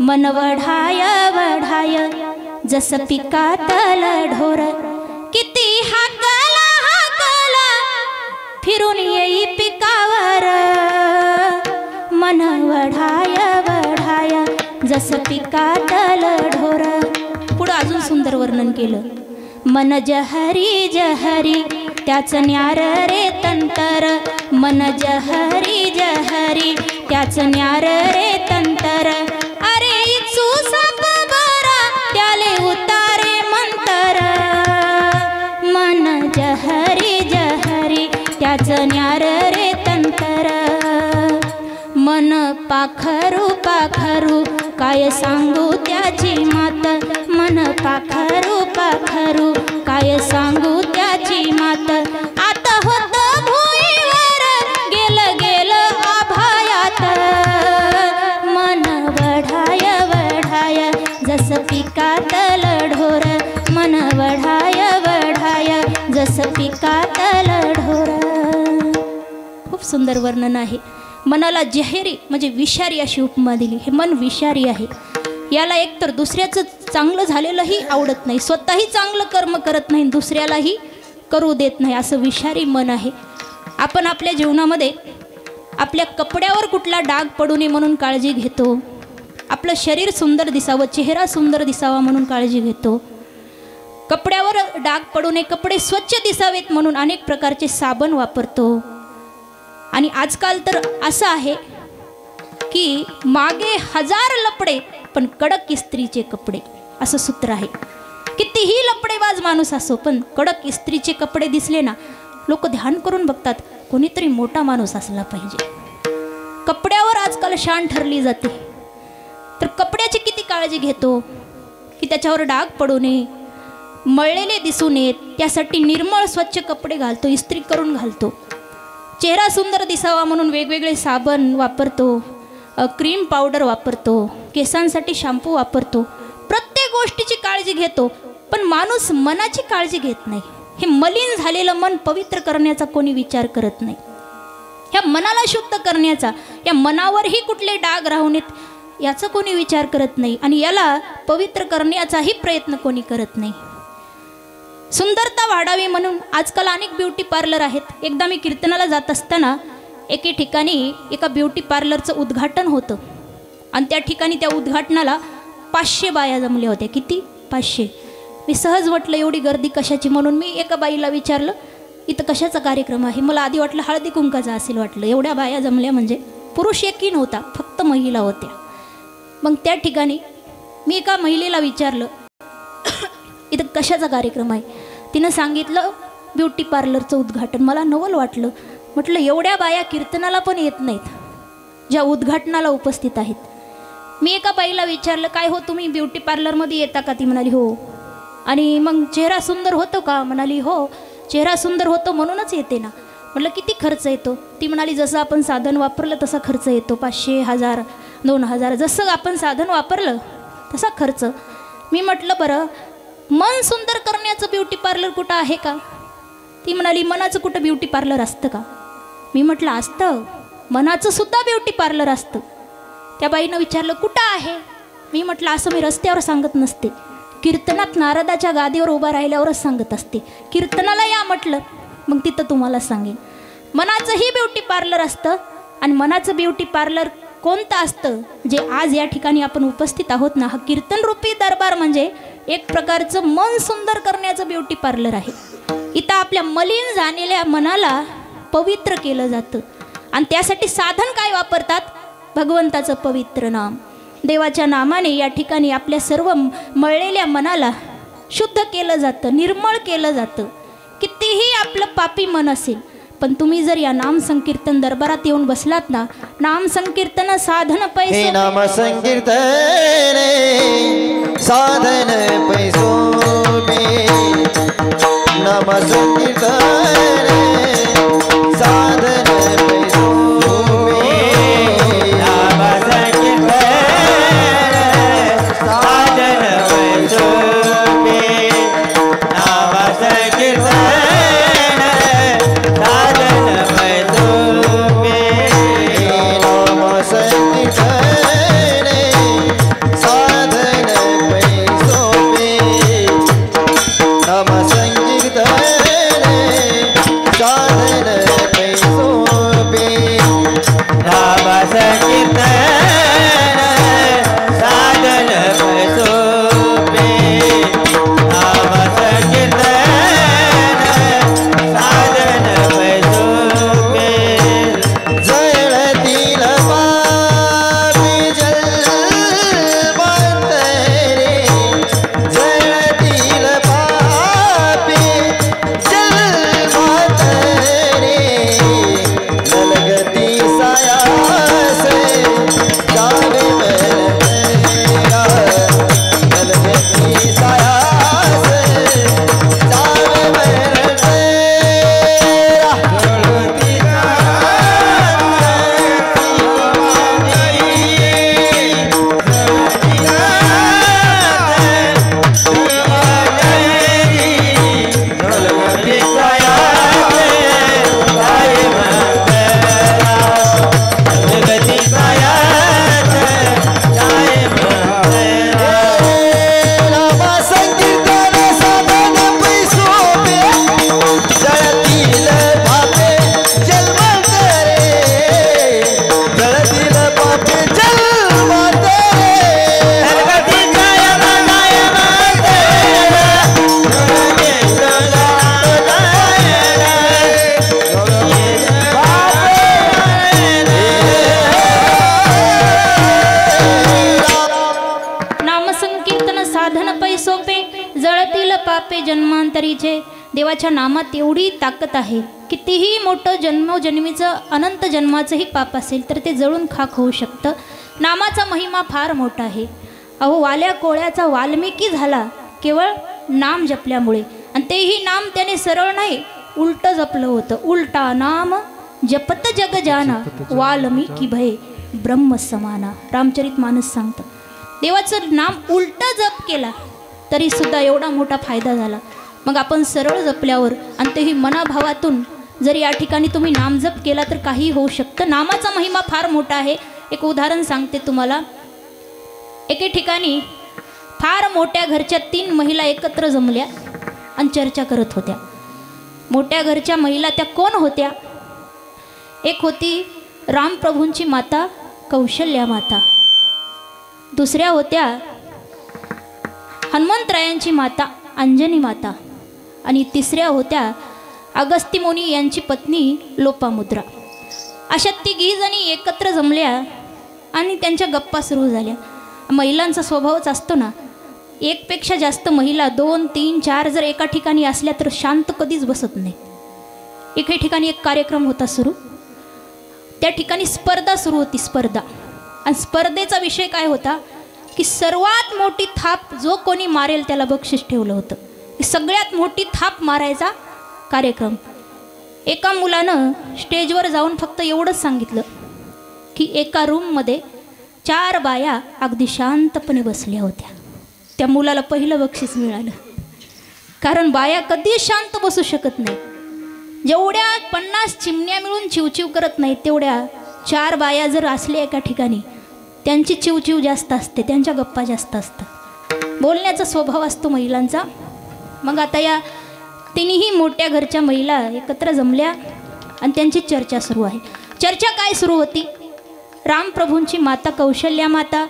मन वढाय वढाय जस पिकातल ढोर, किती हाकला हाकला फिरून येई पिकावर, मन वढाय वढाय जस पिकातल ढोर. पुढं अजून सुंदर वर्णन केलं. मन जहरी जहरी त्याच न्यार रे तंतर, मन जहरी जहरी त्याच न्यार रे तंतर, अरे इचू साप बरा त्याले उतारे मंतर, मन जहरी जहरी त्याच न्यार रे तंतर, मन पाखरू पाखरू काय सांगू त्याची मात, मन पाखरू पाखरू काय सांगू त्याची मात, आता होत भुईवर गेलं गेलं आभायात, मन वढाय वढाय जस पिकातल ढोर, मन वढाय वढाय जस पिकातल ढोर. खूप सुंदर वर्णन आहे. मनाला जहेरी म्हणजे विषारी अशी उपमा दिली. हे मन विषारी आहे. याला एकतर दुसऱ्याचं चांगलं झालेलंही आवडत नाही, स्वतःही चांगलं कर्म करत नाही, दुसऱ्यालाही करू देत नाही, असं विषारी मन आहे. आपण आपल्या जीवनामध्ये आपल्या कपड्यावर कुठला डाग पडू नये म्हणून काळजी घेतो, आपलं शरीर सुंदर दिसावं, चेहरा सुंदर दिसावा म्हणून काळजी घेतो, कपड्यावर डाग पडू नये, कपडे स्वच्छ दिसावेत म्हणून अनेक प्रकारचे साबण वापरतो. आणि आजकाल तर असं आहे की मागे 1000 लपडे पण कडक इस्त्रीचे कपडे, असं सूत्र आहे. कितीही लपडेबाज माणूस असो पण कडक इस्त्रीचे कपडे दिसले ना, लोक ध्यान करून बघतात, कोणीतरी मोठा माणूस असला पाहिजे. कपड्यावर आजकाल शान ठरली जाते. तर कपड्याची किती काळजी घेतो की त्याच्यावर डाग पडू नये, मळलेले दिसू नयेत, त्यासाठी निर्मळ स्वच्छ कपडे घालतो, इस्त्री करून घालतो. चेहरा सुंदर दिसावा म्हणून वेगवेगळे साबण वापरतो, क्रीम पावडर वापरतो, केसांसाठी शॅम्पू वापरतो, प्रत्येक गोष्टीची काळजी घेतो. पण माणूस मनाची काळजी घेत नाही. हे मलिन झालेलं मन पवित्र करण्याचा कोणी विचार करत नाही. ह्या मनाला शुद्ध करण्याचा, या मनावरही कुठले डाग राहू नयेत याचा कोणी विचार करत नाही, आणि याला पवित्र करण्याचाही प्रयत्न कोणी करत नाही. सुंदरता वाढावी म्हणून आजकाल अनेक ब्युटी पार्लर आहेत. एकदा मी कीर्तनाला जात असताना एके ठिकाणी एका ब्युटी पार्लरचं उद्घाटन होतं, आणि त्या ठिकाणी त्या उद्घाटनाला 500 बाया जमल्या होत्या. किती? 500. मी सहज म्हटलं एवढी गर्दी कशाची, म्हणून मी एका बाईला विचारलं इथं कशाचा कार्यक्रम आहे. मला आधी वाटलं हळदी कुंकाचा असेल वाटलं, एवढ्या बाया जमल्या म्हणजे. पुरुष एकही नव्हता, फक्त महिला होत्या. मग त्या ठिकाणी मी एका महिलेला विचारलं इथं कशाचा कार्यक्रम आहे. तिनं सांगितलं ब्युटी पार्लरचं उद्घाटन. मला नवल वाटलं. म्हटलं एवढ्या बाया कीर्तनाला पण येत नाहीत ज्या उद्घाटनाला उपस्थित आहेत. मी एका बाईला विचारलं काय हो तुम्ही ब्युटी पार्लरमध्ये येता का? ती म्हणाली हो. आणि मग चेहरा सुंदर होतो का? म्हणाली हो, चेहरा सुंदर होतो म्हणूनच येते ना. म्हटलं किती खर्च येतो? ती म्हणाली जसं आपण साधन वापरलं तसा खर्च येतो, 500, 1000, 2000, जसं आपण साधन वापरलं तसा खर्च. मी म्हटलं बरं मन सुंदर करण्याचं ब्युटी पार्लर कुठं आहे का? ती म्हणाली मनाचं कुठं ब्युटी पार्लर असतं का? मी म्हटलं असतं, मनाचं सुद्धा ब्युटी पार्लर असतं. त्या बाईनं विचारलं कुठं आहे? मी म्हटलं असं मी रस्त्यावर सांगत नसते, कीर्तनात नारदाच्या गादीवर उभा राहिल्यावरच सांगत असते. कीर्तनाला या म्हटलं मग तिथं तुम्हाला सांगेन. मनाचंही ब्युटी पार्लर असतं, आणि मनाचं ब्युटी पार्लर कोणतं असतं जे आज या ठिकाणी आपण उपस्थित आहोत ना, हा कीर्तन रूपी दरबार म्हणजे एक प्रकारचं मन सुंदर करण्याचं ब्युटी पार्लर आहे. इथं आपल्या मलिन झालेल्या मनाला पवित्र केलं जातं, आणि त्यासाठी साधन काय वापरतात? भगवंताचं पवित्र नाम. देवाच्या नामाने या ठिकाणी आपल्या सर्व मळलेल्या मनाला शुद्ध केलं जातं, निर्मळ केलं जातं. कितीही आपलं पापी मन असेल पण तुम्ही जर या नाम संकीर्तन दरबारात येऊन बसलात ना, नाम संकीर्तन साधन पैसे, नाम संकीर्तन साधन पैसो में, नाम संकीर्तन साधन पैसो में, नाम संकीर्तन साधन पैसो में, नाम संकीर्तन पापे जन्मांतरीचे. देवाच्या नामात एवढी ताकद आहे. कितीही मोठं जन्मोजन्मीचं अनंत जन्माचंही पाप असेल तर ते जळून खाक होऊ शकतं. नामाचा महिमा फार मोठा आहे. अहो, वाल्या कोळ्याचा वाल्मिकी झाला केवळ नाम जपल्यामुळे, आणि तेही नाम त्याने सरळ नाही उलट जपलं होतं. उलटा नाम जपत जग जाना, वाल्मिकी भय ब्रह्म समाना. रामचरित मानस सांगतं. देवाचं नाम उलट जप केला तरी सुद्धा एवढा मोठा फायदा झाला. मग आपण सरळ जपल्यावर आणि तेही मनाभावातून जर या ठिकाणी तुम्ही नामजप केला तर काही होऊ शकतं. नामाचा महिमा फार मोठा आहे. एक उदाहरण सांगते तुम्हाला. एके ठिकाणी फार मोठ्या घरच्या 3 महिला एकत्र जमल्या आणि चर्चा करत होत्या. मोठ्या घरच्या महिला त्या कोण होत्या? एक होती रामप्रभूंची माता कौशल्या माता, दुसऱ्या होत्या हनुमंतरायांची माता अंजनी माता, आणि तिसऱ्या होत्या अगस्ती मुनी यांची पत्नी लोपामुद्रा. अशा 3 जणी एकत्र जमल्या आणि त्यांच्या गप्पा सुरू झाल्या. महिलांचा स्वभावच असतो ना, एकपेक्षा जास्त महिला 2, 3, 4 जर एका ठिकाणी असल्या तर शांत कधीच बसत नाही. एके ठिकाणी एक कार्यक्रम होता सुरू. त्या ठिकाणी स्पर्धा सुरू होती, स्पर्धा. आणि स्पर्धेचा विषय काय होता की सर्वात मोठी थाप जो कोणी मारेल त्याला बक्षीस ठेवलं होतं. सगळ्यात मोठी थाप मारायचा कार्यक्रम. एका मुलानं स्टेजवर जाऊन फक्त एवढंच सांगितलं की एका रूममध्ये 4 बाया अगदी शांतपणे बसल्या होत्या. त्या मुलाला पहिलं बक्षीस मिळालं. कारण बाया कधीच शांत बसू शकत नाही. जेवढ्या 50 चिमण्या मिळून चिवचिव करत नाही तेवढ्या 4 बाया जर असल्या एका ठिकाणी त्यांची चिवचिव जास्त असते, त्यांच्या गप्पा जास्त असतात. बोलण्याचा स्वभाव असतो महिलांचा. मग आता या 3ही मोठ्या घरच्या महिला एकत्र जमल्या आणि त्यांची चर्चा सुरू आहे. चर्चा काय सुरू होती? रामप्रभूंची माता कौशल्या माता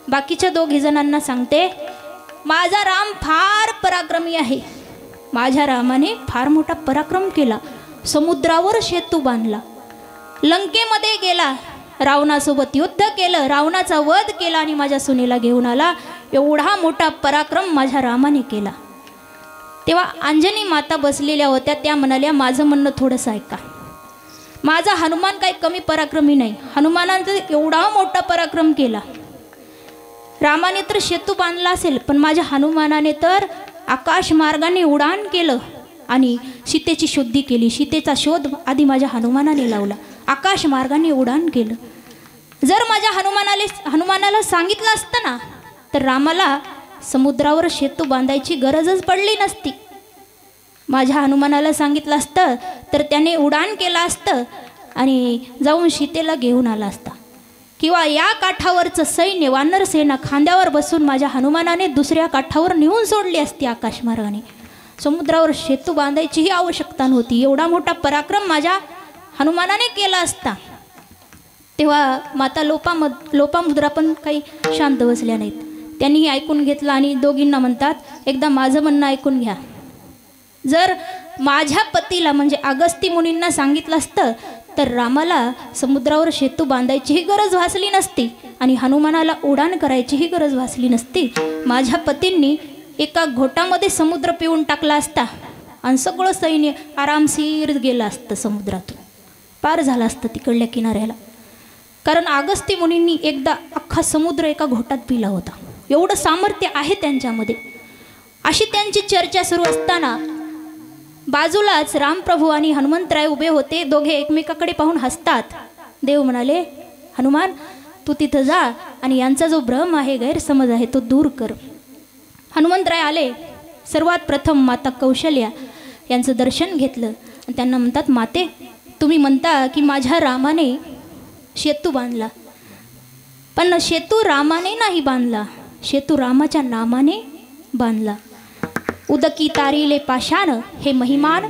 बाकीच्या 2 जणांना सांगते, माझा राम फार पराक्रमी आहे. माझ्या रामाने फार मोठा पराक्रम केला. समुद्रावर सेतू बांधला, लंकेमध्ये गेला, रावणासोबत युद्ध केलं, रावणाचा वध केला आणि माझ्या सुनेला घेऊन आला. एवढा मोठा पराक्रम माझ्या रामाने केला. तेव्हा अंजनी माता बसलेल्या होत्या. त्या म्हणाल्या, माझं म्हणणं थोडंसं ऐका. माझा हनुमान काही कमी पराक्रमी नाही. हनुमानाने एवढा मोठा पराक्रम केला. रामाने तर सेतू बांधला असेल, पण माझ्या हनुमानाने तर आकाश मार्गाने उडान केलं आणि सीतेची शुद्धी केली. सीतेचा शोध आधी माझ्या हनुमानाने लावला, आकाश मार्गाने उडान केलं. जर माझ्या हनुमानाला सांगितलं असतं ना तर रामाला समुद्रावर सेतू बांधायची गरजच पडली नसती. माझ्या हनुमानाला सांगितलं असतं तर त्याने उडान केलं असतं आणि जाऊन सीतेला घेऊन आला असता. किंवा या काठावरचं सैन्य वानर सेना खांद्यावर बसून माझ्या हनुमानाने दुसऱ्या काठावर नेऊन सोडली असती आकाशमार्गाने. समुद्रावर सेतू बांधायचीही आवश्यकता नव्हती. एवढा मोठा पराक्रम माझ्या हनुमानाने केला असता. तेव्हा माता लोपामुद्रा पण काही शांत बसल्या नाहीत. त्यांनीही ऐकून घेतलं आणि दोघींना म्हणतात, एकदा माझं म्हणणं ऐकून घ्या. जर माझ्या पतीला म्हणजे अगस्ती मुनींना सांगितलं असतं तर रामाला समुद्रावर सेतू बांधायचीही गरज भासली नसती आणि हनुमानाला उडान करायचीही गरज भासली नसती. माझ्या पतींनी एका घोटामध्ये समुद्र पिऊन टाकला असता आणि सगळं सैन्य आरामशीर गेलं असतं, समुद्रातून पार झालं असतं तिकडल्या किनाऱ्याला. कारण अगस्ती मुनींनी एकदा अख्खा समुद्र एका घोटात पिला होता. एवढं सामर्थ्य आहे त्यांच्यामध्ये. अशी त्यांची चर्चा सुरू असताना बाजूलाच रामप्रभू आणि हनुमंतराय उभे होते. दोघे एकमेकाकडे पाहून हसतात. देव म्हणाले, हनुमान तू तिथं जा आणि यांचा जो भ्रम आहे, गैरसमज आहे तो दूर कर. हनुमंतराय आले. सर्वात प्रथम माता कौशल्या यांचं दर्शन घेतलं आणि त्यांना म्हणतात, माते तुम्ही म्हणता की माझ्या रामाने सेतू बांधला, पण सेतू रामाने नाही बांधला, सेतू रामाच्या नामाने बांधला. उदकी तारिले पाषाण हे महिमान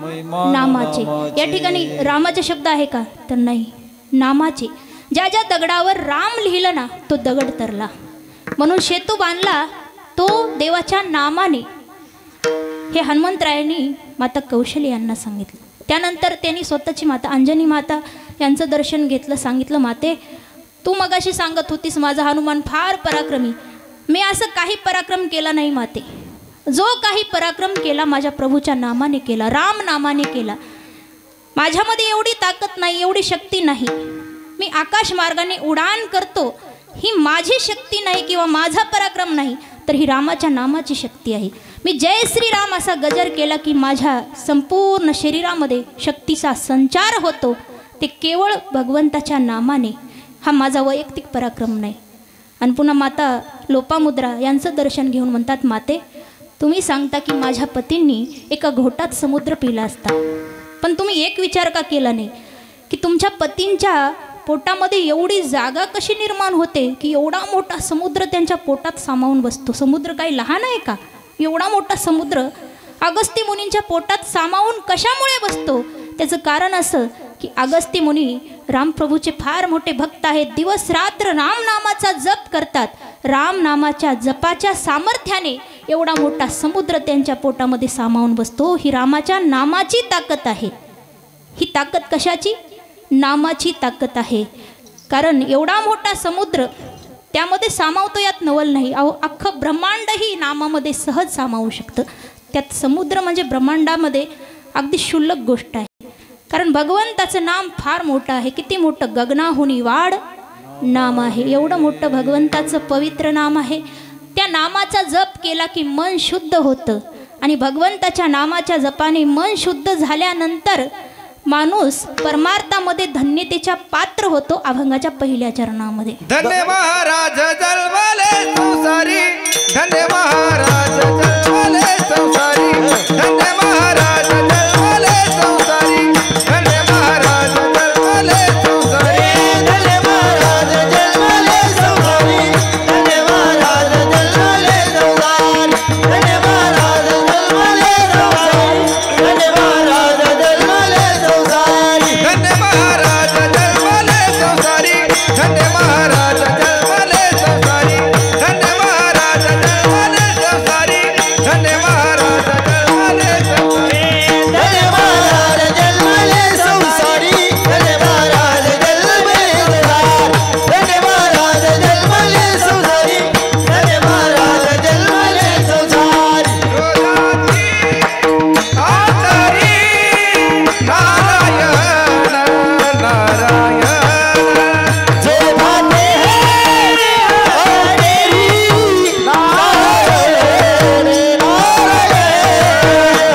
नामाचे. या ठिकाणी रामाचे शब्द आहे का? तर नाही, नामाचे. ज्या ज्या दगडावर राम लिहिलं ना तो दगड तरला. म्हणून सेतू बांधला तो देवाच्या नामाने. हे हनुमंतरायांनी माता कौशल्या यांना सांगितलं. त्यानंतर त्यांनी स्वतःची माता अंजनी माता यांचं दर्शन घेतलं. सांगितलं, माते तू मगाशी सांगत होतीस माझा हनुमान फार पराक्रमी. मी असं काही पराक्रम केला नाही माते. जो काही पराक्रम केला माझ्या प्रभूच्या नामाने केला, राम नामाने केला. माझ्यामध्ये एवढी ताकद नाही, एवढी शक्ती नाही. मी आकाश मार्गाने उडान करतो, ही माझी शक्ती नाही किंवा माझा पराक्रम नाही, तर ही रामाच्या नामाची शक्ती आहे. मी जय श्रीराम असा गजर केला की माझ्या संपूर्ण शरीरामध्ये शक्तीचा संचार होतो. ते केवळ भगवंताच्या नामाने. हा माझा वैयक्तिक पराक्रम नाही. आणि पुन्हा माता लोपामुद्रा यांचं दर्शन घेऊन म्हणतात, माते तुम्ही सांगता की माझ्या पतींनी एका घोटात समुद्र पिला असता, पण तुम्ही एक विचार का केला नाही की तुमच्या पतींच्या पोटामध्ये एवढी जागा कशी निर्माण होते की एवढा मोठा समुद्र त्यांच्या पोटात सामावून बसतो. समुद्र काही लहान आहे का? एवढा मोठा समुद्र अगस्ती मुनींच्या पोटात सामावून कशामुळे बसतो? त्याचं कारण असं की अगस्ती मुनी रामप्रभूचे फार मोठे भक्त आहेत. दिवस रात्र राम नामाचा जप करतात. राम नामाच्या जपाच्या सामर्थ्याने एवढा मोठा समुद्र त्यांच्या पोटामध्ये सामावून बसतो. ही रामाच्या नामाची ताकद आहे. ही ताकद कशाची? नामाची ताकद आहे. कारण एवढा मोठा समुद्र त्यामध्ये सामावतो, यात नवल नाही. अख्खं ब्रह्मांडही नामामध्ये सहज सामावू शकतं. त्यात समुद्र म्हणजे ब्रह्मांडामध्ये अगदी क्षुल्लक गोष्ट आहे. कारण भगवंताचं नाम फार मोठं आहे. किती मोठं? गगनाहुनी वाढ नाम आहे. एवढं मोठं भगवंताचं पवित्र नाम आहे. त्या नामाचा जप केला की मन शुद्ध होतं. आणि भगवंताच्या नामाच्या जपाने मन शुद्ध झाल्यानंतर माणूस परमार्थामध्ये धन्यतेच्या पात्र होतो. अभंगाच्या पहिल्या चरणामध्ये धन्य महाराज जन्मले संसारी, धन्य महाराज जन्मले संसारी, धन्य महाराज जन्मले संसारी, धन्य महाराज जन्मले संसारी, धन्य महाराज जन्मले संसारी, धन्य महाराज जन्मले संसारी, धन्य महाराज जन्मले संसारी, धन्य महाराज जन्मले संसारी, धन्य महाराज जन्मले संसारी, धन्य महाराज जन्मले संसारी, धन्य महाराज जन्मले संसारी, धन्य महाराज जन्मले संसारी. धन्य महाराज जन्मले संसारी, धन्य महाराज जन्मले संसारी, धन्य महाराज जन्मले संसारी, धन्य महाराज जन्मले संसारी. आचारी नारायण नारायण जो भाते हैं हरेरी नारायण नारायण.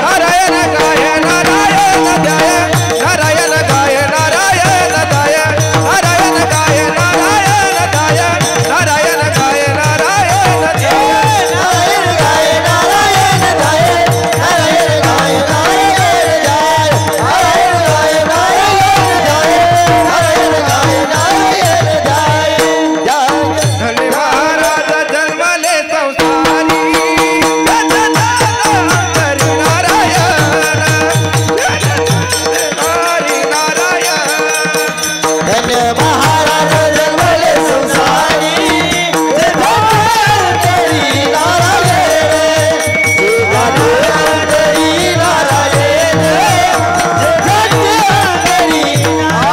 नारायण गाय नारायण ध्याय, नारायण गाय नारायण ध्याय, नारायण गाय नारायण ध्याय, नारायण गाय नारायण ध्याय. नारायण गाय नारायण गाय, नारायण गाय नारायण गाय, नारायण गाय नारायण गाय, नारायण गाय नारायण गाय. धन्य महाराज जन्मले संसारी, हरी नारायण हरी नारायण. धन्य महाराज जन्मले संसारी, जे भातरी नारायण, जे भातरी नारायण, जे भातरी नारायण.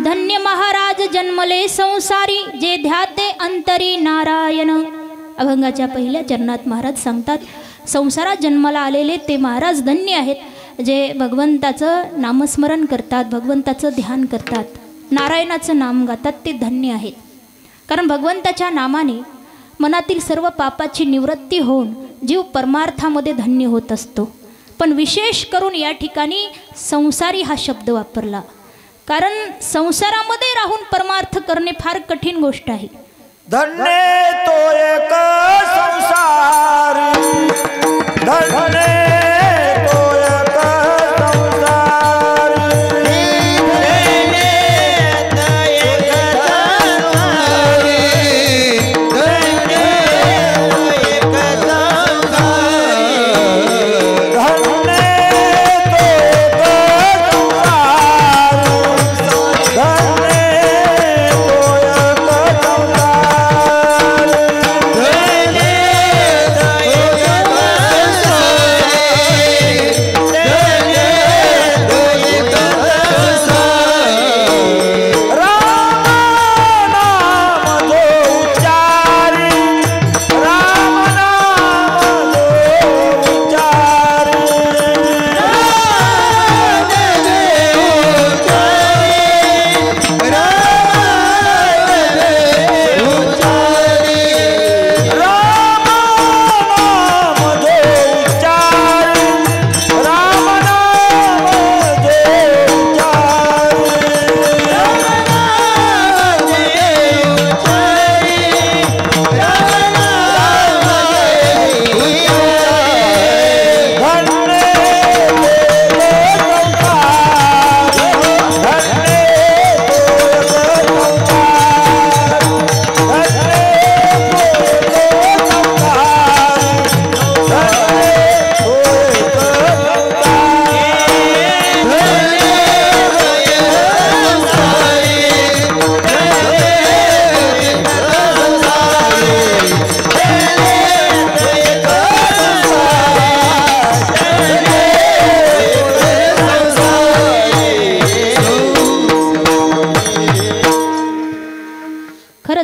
धन्य महाराज जन्मले संसारी, जे ध्याते अंतरी नारायण. अभंगाच्या पहिल्या चरणात महाराज सांगतात, संसारात जन्माला आलेले ते महाराज धन्य आहेत, जे भगवंताचं नामस्मरण करतात, भगवंताचं ध्यान करतात, नारायणाचं नाम गातात. ते धन्य आहेत. कारण भगवंताच्या नामाने मनातील सर्व पापाची निवृत्ती होऊन जीव परमार्थामध्ये धन्य होत असतो. पण विशेष करून या ठिकाणी संसारी हा शब्द वापरला, कारण संसारामध्ये राहून परमार्थ करणे फार कठीण गोष्ट आहे. धन्य तो एक संसार, धन्य तो एक संसार, धन्य तो एक संसार, धन्य तो एक संसार, धन्य तो एक संसार, धन्य तो एक संसार.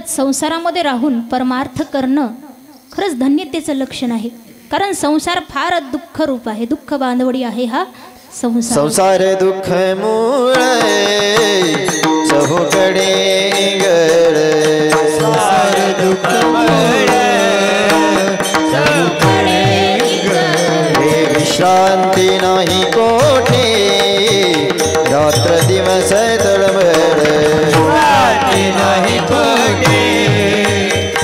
संसारामध्ये राहून परमार्थ करणं खरंच धन्यतेचं लक्षण आहे. कारण संसार फार दुःख रूप आहे, दुःख बांधवडी आहे हा संसार. संसार दुःख मूळ चहूकडे निगळ, संसार दुःख मूळ चहूकडे निगळ, हे विश्रांती नाही कोठे रात्र दिवस तळमळ, विश्रांती नाही कोठे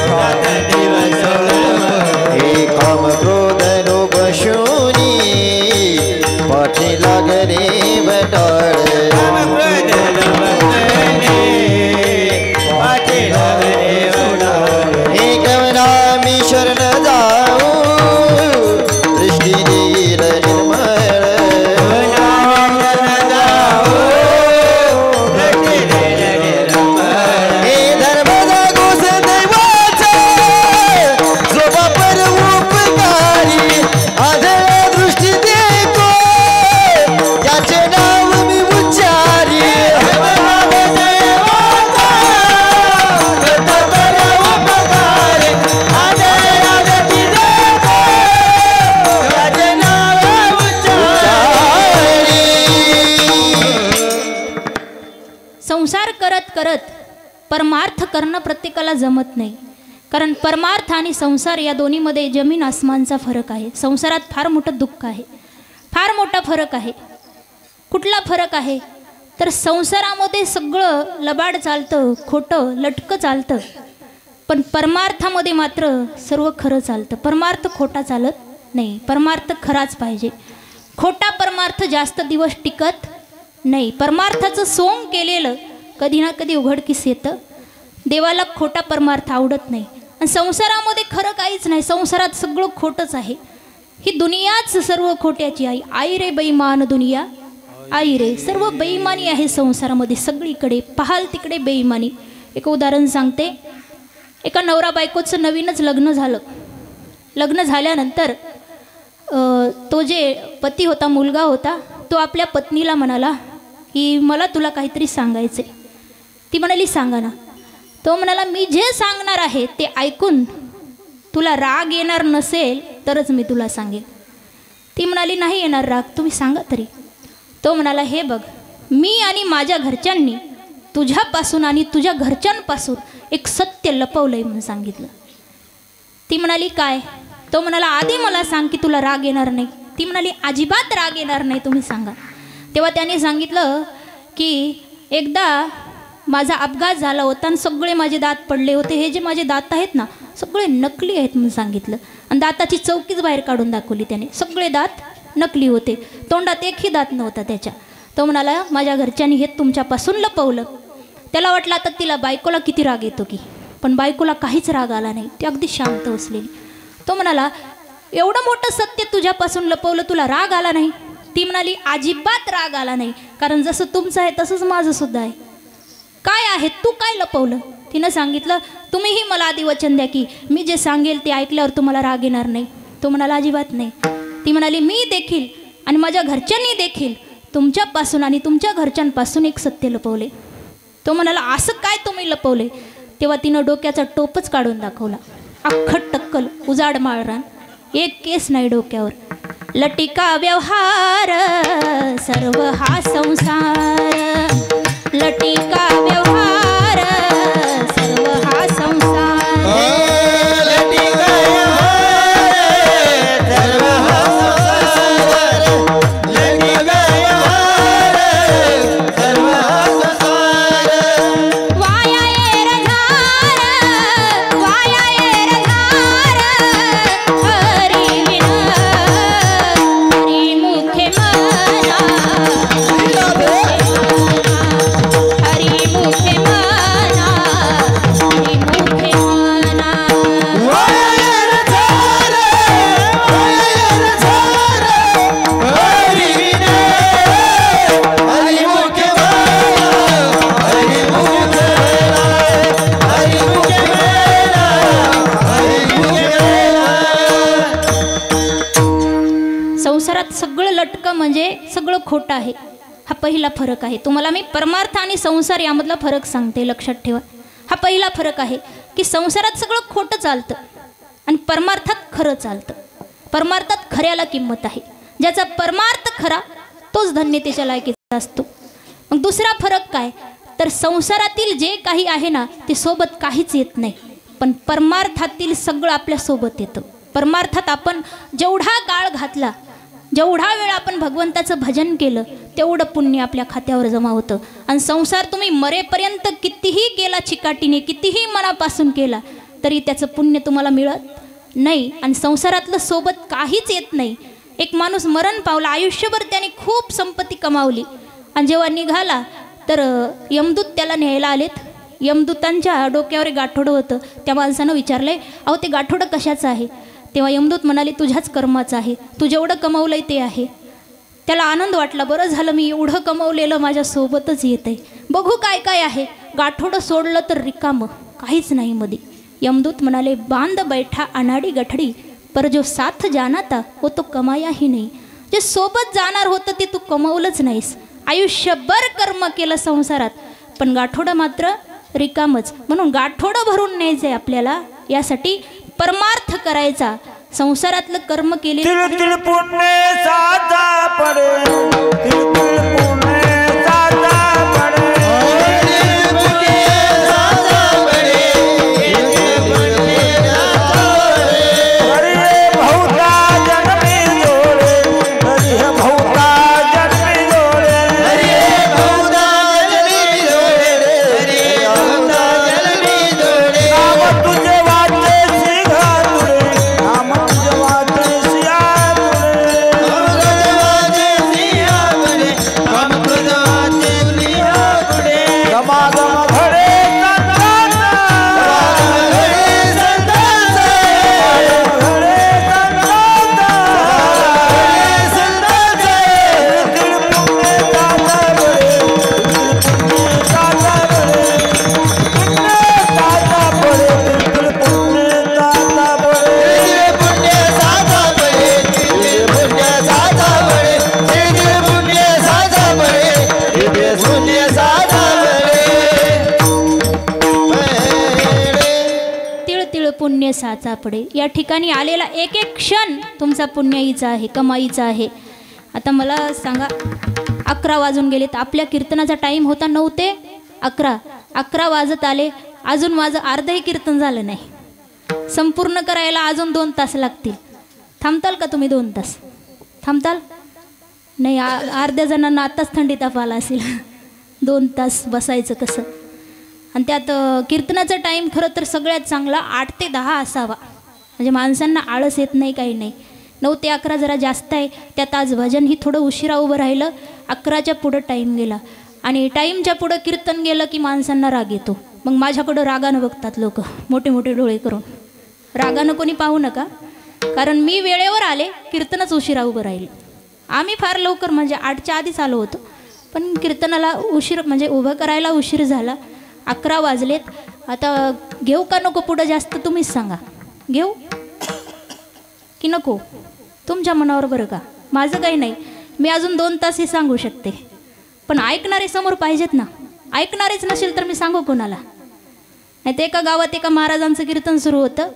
रात्र दिवस तळमळ, हे काम क्रोध लोभ शूनी पाठी लागणे बटाळ, पाठी लागणे बटाळ, हे कवना मी शरण जाऊ दृष्टी देईल निर्मळ, हे धर्म जागोस दैवाचा जो बापर उपकारी आदळ दृष्टी देतो त्याचे नाव मी उच्चारी, संसार करत करत परमार्थ करणं प्रत्येकाला जमत नाही. कारण परमार्थ आणि संसार या दोन्हीमध्ये जमीन आसमानचा फरक आहे. संसारात फार मोठं दुःख आहे, फार मोठा फरक आहे. कुठला फरक आहे तर संसारामध्ये सगळं लबाड चालतं, खोटं लटकं चालतं, पण परमार्थामध्ये मात्र सर्व खरं चालतं. परमार्थ खोटा चालत नाही, परमार्थ खराच पाहिजे. खोटा परमार्थ जास्त दिवस टिकत नाही. परमार्थाचं सोंग केलेलं कधी ना कधी उघडकीस येतं. देवाला खोटा परमार्थ आवडत नाही. आणि संसारामध्ये खरं काहीच नाही, संसारात सगळं खोटंच आहे. ही दुनियाच सर्व खोट्याची आई. आई रे बेईमान दुनिया, आई रे. सर्व बेईमानी आहे संसारामध्ये, सगळीकडे पाहाल तिकडे बेईमानी. एक उदाहरण सांगते. एका नवरा बायकोचं नवीनच लग्न झालं. लग्न झाल्यानंतर तो जे पती होता, मुलगा होता, तो आपल्या पत्नीला म्हणाला की मला तुला काहीतरी सांगायचे. ती म्हणाली सांगा ना. तो म्हणाला मी जे सांगणार आहे ते ऐकून तुला राग येणार नसेल तरच मी तुला सांगेन. ती म्हणाली नाही येणार राग, तुम्ही सांगा तरी. तो म्हणाला हे बघ, मी आणि माझ्या घरच्यांनी तुझ्यापासून आणि तुझ्या घरच्यांपासून एक सत्य लपवलंय म्हणून सांगितलं. ती म्हणाली काय. तो म्हणाला आधी मला सांग की तुला राग येणार नाही. ती म्हणाली अजिबात राग येणार नाही, तुम्ही सांगा. तेव्हा त्याने सांगितलं की एकदा माझा अपघात झाला होता आणि सगळे माझे दात पडले होते. हे जे माझे दात आहेत ना सगळे नकली आहेत म्हणून सांगितलं. आणि दाताची चौकीच बाहेर काढून दाखवली त्याने. सगळे दात नकली होते, तोंडात एकही दात नव्हता त्याच्या. तो म्हणाला माझ्या घरच्यांनी हे तुमच्यापासून लपवलं. त्याला वाटलं आता तिला बायकोला किती राग येतो की, पण बायकोला काहीच राग आला नाही, ती अगदी शांत बसलेली. तो म्हणाला एवढं मोठं सत्य तुझ्यापासून लपवलं, तुला राग आला नाही. ती म्हणाली अजिबात राग आला नाही, कारण जसं तुमचं आहे तसंच माझं सुद्धा आहे. काय आहे, तू काय लपवलं. तिनं सांगितलं तुम्हीही मला आधी वचन द्या की मी जे सांगेल ते ऐकल्यावर तुम्हाला राग येणार नाही. तो म्हणाला अजिबात नाही. ती म्हणाली मी देखील आणि माझ्या घरच्यांनी देखील तुमच्यापासून आणि तुमच्या घरच्यांपासून एक सत्य लपवले. तो म्हणाला असं काय तुम्ही लपवले. तेव्हा तिनं डोक्याचा टोपच काढून दाखवला. अख्खट टक्कल उजाड माळरान, एक केस नाही डोक्यावर. लटिका व्यवहार सर्व हा संसार, लटिका व्यवहार सर्व हा संसार, लटिका व्यवहार सर्व हा संसार, लटिका व्यवहार सर्व हा संसार. वाया येर धार, वाया येर धार, हरी विना हरी मुखे मना, हरी मुखे मना, हरी मुखे मना. वायर झार, वायर झार, हरी विना हरी मुखे मना, हरी मुखे मना, हरी मुखे मना, हरी मुखे मना. संसारात सगळं लटकं म्हणजे सगळं खोटं आहे. हा पहिला फरक आहे. तुम्हाला मी परमार्थ आणि संसार यामधला फरक सांगते, लक्षात ठेवा. हा पहिला फरक आहे. की संसारात सगळं खोटं चालतं आणि परमार्थात खरं चालतं. परमार्थात खऱ्याला किंमत आहे. ज्याचा परमार्थ खरा तोच धन्यतेच्या लायकीचा असतो. मग दुसरा फरक काय तर संसारातील जे काही आहे ना ते सोबत काहीच येत नाही, पण परमार्थातील सगळं आपल्या सोबत येतं. परमार्थात आपण जेवढा काळ घातला, जेवढा वेळ आपण भगवंताचं भजन केलं तेवढं पुण्य आपल्या खात्यावर जमा होतं. आणि संसार तुम्ही मरेपर्यंत कितीही केला चिकाटीने, कितीही मनापासून केला तरी त्याचं पुण्य तुम्हाला मिळत नाही. आणि संसारातलं सोबत काहीच येत नाही. एक माणूस मरण पावला, आयुष्यभर त्याने खूप संपत्ती कमावली आणि जेव्हा निघाला तर यमदूत त्याला न्यायला आलेत. यमदूतांच्या डोक्यावर गाठोडं होतं. त्या माणसानं विचारलंय, अहो ते गाठोडं कशाचं आहे? तेव्हा यमदूत म्हणाले, तुझ्याच कर्माचं आहे, तू जेवढं कमावलंय ते आहे. त्याला आनंद वाटला, बरं झालं मी एवढं कमावलेलं माझ्यासोबतच येत आहे, बघू काय काय आहे. गाठोडं सोडलं तर रिकामं, काहीच नाही मध्ये. यमदूत म्हणाले, बांध बैठा अनाडी गठडी, पर जो साथ जाना था वो तो कमायाही नाही. जे सोबत जाणार होतं ते तू कमावलंच नाहीस. आयुष्यभर कर्म केलं संसारात, पण गाठोडं मात्र रिकामच. म्हणून गाठोडं भरून न्यायचंय आपल्याला, यासाठी परमार्थ करायचा. संसारातलं कर्म केले तिल तिल पुण्य साधा पडे, तिल तिल पुण्य साधा पडे, हरि भौता जन्मी जोडे, हरि भौता जन्मी जोडे, हरि भौता जन्मी जोडे, हरि भौता जन्मी जोडे. नाम तुझे वाचे सिंहा तुरे, नाम तुझे वाचे सिया तुरे, नाम तुझे वाचे सिया तुरे, नाम तुझे वाचे सिया तुरे. समागम घडे संतांचा, समागम घडे संतांचा, घडे संतांचा, तिल पुण्य साधा बळे, तिल साधा बळे, पुण्य साधा बळे, तिल पुण्य साधा बळे, पुण्य साधा बळे, तिल पुण्य साधा बळे, तिल पुण्य साधा बळे, तिल पुण्य साधा बळे. तिळ तिळ पुण्य साचापडे. या ठिकाणी आलेला एक एक क्षण तुमचा पुण्याईचा आहे, कमाईचा आहे. आता मला सांगा, 11 वाजून गेले तर आपल्या कीर्तनाचा टाईम होता 9 ते 11. 11 वाजत आले, अजून माझं अर्धही कीर्तन झालं नाही. संपूर्ण करायला अजून 2 तास लागतील. थांबताल का तुम्ही 2 तास? थांबताल? नाही, अर्ध्या जणांना आत्ताच थंडी ताप आला असेल. 2 तास बसायचं कसं? आणि त्यात कीर्तनाचा टाईम खरं तर सगळ्यात चांगला 8 ते 10 असावा, म्हणजे माणसांना आळस येत नाही, काही नाही. 9 ते 11 जरा जास्त आहे. त्यात आज भजन ही थोडं उशिरा उभं राहिलं. 11च्या पुढं टाईम गेला आणि टाईमच्या पुढं कीर्तन गेलं की माणसांना राग येतो. मग माझ्याकडं रागानं बघतात लोक, मोठे मोठे डोळे करून. रागानं कोणी पाहू नका, कारण मी वेळेवर आले, कीर्तनच उशिरा उभं राहिले. आम्ही फार लवकर म्हणजे 8च्या आधीच आलो होतो, पण कीर्तनाला उशीर म्हणजे उभं करायला उशीर झाला. 11 वाजलेत. आता घेऊ का नको पुढं जास्त तुम्हीच सांगा, घेऊ की नको? तुमच्या मनावर बरं का, माझं काही नाही. मी अजून 2 तासही सांगू शकते, पण ऐकणारे समोर पाहिजेत ना. ऐकणारेच नसेल तर मी सांगू कोणाला? नाही तर एका गावात एका महाराजांचं कीर्तन सुरू होतं.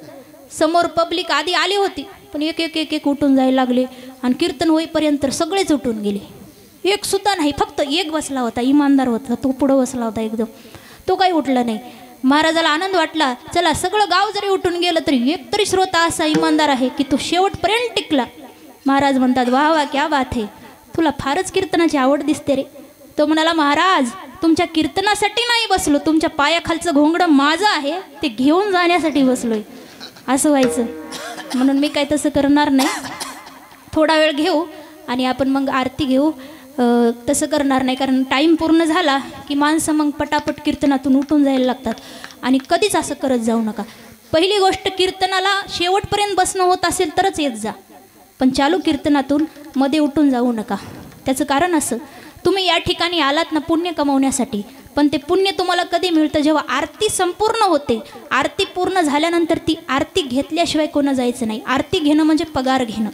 समोर पब्लिक आधी आली होती, पण एक एक एक एक उठून जायला लागले आणि कीर्तन होईपर्यंत सगळेच उठून गेले. एक सुद्धा नाही, फक्त एक बसला होता, इमानदार होता, तो पुढं बसला होता एकदम, तो काही उठला नाही. महाराजाला आनंद वाटला, चला सगळं गाव जरी उठून गेलं तरी एक तरी श्रोता असा इमानदार आहे की तो शेवटपर्यंत टिकला. महाराज म्हणतात, वा वा क्या बात आहे, तुला फारच कीर्तनाची आवड दिसते रे. तो म्हणाला, महाराज तुमच्या कीर्तनासाठी नाही बसलो, तुमच्या पायाखालचं घोंगडं माझं आहे, ते घेऊन जाण्यासाठी बसलोय. असं व्हायचं, म्हणून मी काय तसं करणार नाही. थोडा वेळ घेऊ आणि आपण मग आरती घेऊ. तसं करणार नाही, कारण टाईम पूर्ण झाला की माणसं मग पटापट कीर्तनातून उठून जायला लागतात. आणि कधीच असं करत जाऊ नका. पहिली गोष्ट, कीर्तनाला शेवटपर्यंत बसणं होत असेल तरच येत जा, पण चालू कीर्तनातून मध्ये उठून जाऊ नका. त्याचं कारण असं, तुम्ही या ठिकाणी आलात ना पुण्य कमवण्यासाठी, पण ते पुण्य तुम्हाला कधी मिळतं? जेव्हा आरती संपूर्ण होते. आरती पूर्ण झाल्यानंतर ती आरती घेतल्याशिवाय कोणं जायचं नाही. आरती घेणं म्हणजे पगार घेणं.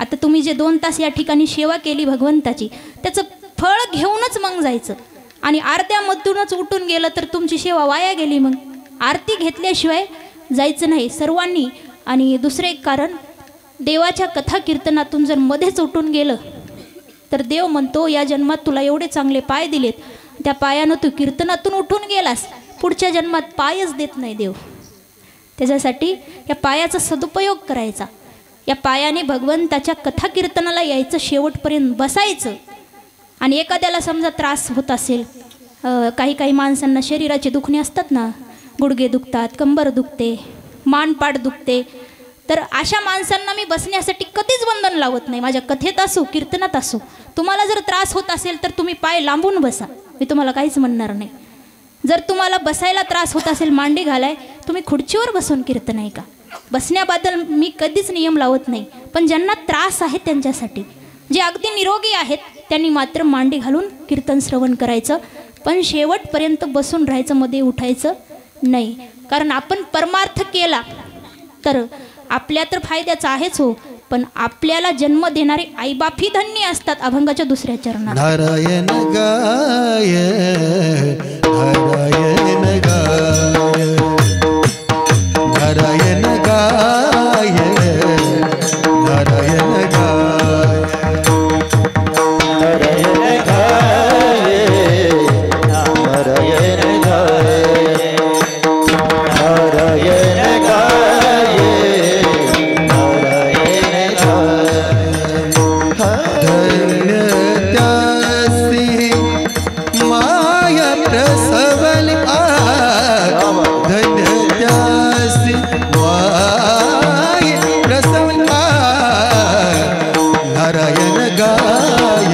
आता तुम्ही जे 2 तास या ठिकाणी सेवा केली भगवंताची, त्याचं फळ घेऊनच मग जायचं. आणि अर्ध्यामधूनच उठून गेलं तर तुमची सेवा वाया गेली. मग आरती घेतल्याशिवाय जायचं नाही सर्वांनी. आणि दुसरं एक कारण, देवाच्या कथा कीर्तनातून जर मध्येच उठून गेलं तर देव म्हणतो या जन्मात तुला एवढे चांगले पाय दिलेत, त्या पायानं तू कीर्तनातून उठून गेलास, पुढच्या जन्मात पायच देत नाही देव. त्याच्यासाठी या पायाचा सदुपयोग करायचा. या पायाने भगवंताच्या कथा कीर्तनाला यायचं, शेवटपर्यंत बसायचं. आणि एखाद्याला समजा त्रास होत असेल, काही काही माणसांना शरीराचे दुखणे असतात ना, गुडघे दुखतात, कंबर दुखते, मानपाट दुखते, तर अशा माणसांना मी बसण्यासाठी कधीच बंधन लावत नाही. माझ्या कथेत असो कीर्तनात असो, तुम्हाला जर त्रास होत असेल तर तुम्ही पाय लांबून बसा, मी तुम्हाला काहीच म्हणणार नाही. जर तुम्हाला बसायला त्रास होत असेल, मांडी घालाय, तुम्ही खुर्चीवर बसून कीर्तन ऐका. बसण्याबद्दल मी कधीच नियम लावत नाही. पण ज्यांना त्रास आहे त्यांच्यासाठी, जे अगदी निरोगी आहेत त्यांनी मात्र मांडी घालून कीर्तन श्रवण करायचं. पण शेवटपर्यंत बसून राहायचं, मध्ये उठायचं नाही. कारण आपण परमार्थ केला तर आपल्या तर फायद्याचं आहेच हो, पण आपल्याला जन्म देणारे आईबापही धन्य असतात. अभंगाच्या दुसऱ्या चरणात नारायण गाय नारायण गाय नारायण गाय नारायण गाय नारायण गाय नारायण गाय नारायण गाय नारायण गाय धन्य त्यासी माया प्रसवली धन्य त्यासी माया प्रसवली नारायण गाय